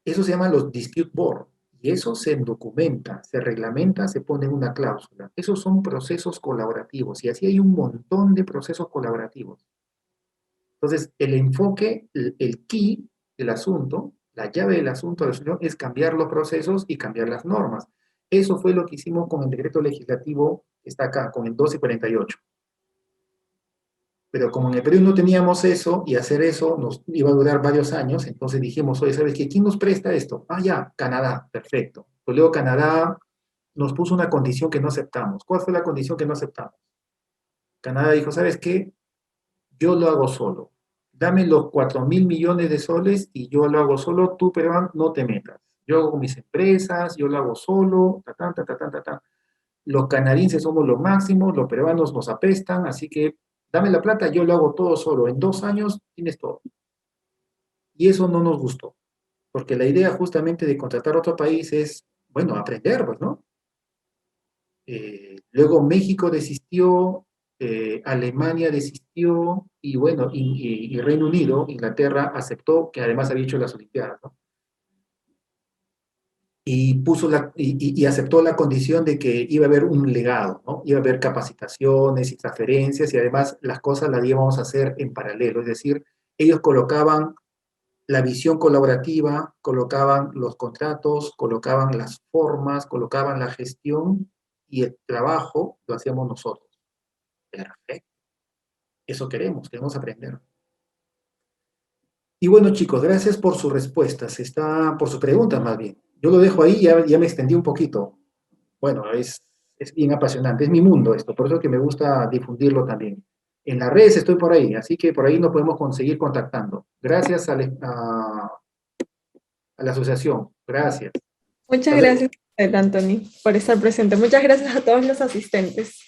Eso se llama los dispute board. Y eso se documenta, se reglamenta, se pone en una cláusula. Esos son procesos colaborativos. Y así hay un montón de procesos colaborativos. Entonces, el enfoque, el key del asunto, la llave del asunto de la solución es cambiar los procesos y cambiar las normas. Eso fue lo que hicimos con el decreto legislativo que está acá, con el 1248. Pero como en el Perú no teníamos eso, y hacer eso nos iba a durar varios años, entonces dijimos, oye, ¿sabes qué? ¿Quién nos presta esto? Ah, ya, Canadá, perfecto. Pues luego Canadá nos puso una condición que no aceptamos. ¿Cuál fue la condición que no aceptamos? Canadá dijo, ¿sabes qué? Yo lo hago solo. Dame los 4.000 millones de soles y yo lo hago solo, tú, peruano, no te metas. Yo hago mis empresas, yo lo hago solo, ta, ta, ta, ta, ta, ta, ta. Los canadienses somos los máximos, los peruanos nos apestan, así que dame la plata, yo lo hago todo solo. En 2 años tienes todo. Y eso no nos gustó, porque la idea justamente de contratar a otro país es, bueno, aprender, pues, ¿no? Luego México desistió, Alemania desistió y bueno, y Reino Unido, Inglaterra, aceptó que además había hecho las Olimpiadas, ¿no? Y aceptó la condición de que iba a haber un legado, ¿no? Iba a haber capacitaciones y transferencias y además las cosas las íbamos a hacer en paralelo, es decir, ellos colocaban la visión colaborativa, colocaban los contratos, colocaban las formas, colocaban la gestión y el trabajo lo hacíamos nosotros. Perfecto. Eso queremos aprender. Y bueno, chicos, gracias por sus respuestas, por sus preguntas más bien. Yo lo dejo ahí, ya me extendí un poquito. Bueno, es bien apasionante, es mi mundo esto, por eso es que me gusta difundirlo también. En las redes estoy por ahí, así que por ahí nos podemos conseguir contactando. Gracias a la asociación, gracias. Muchas Hasta luego. gracias, Anthony, por estar presente. Muchas gracias a todos los asistentes.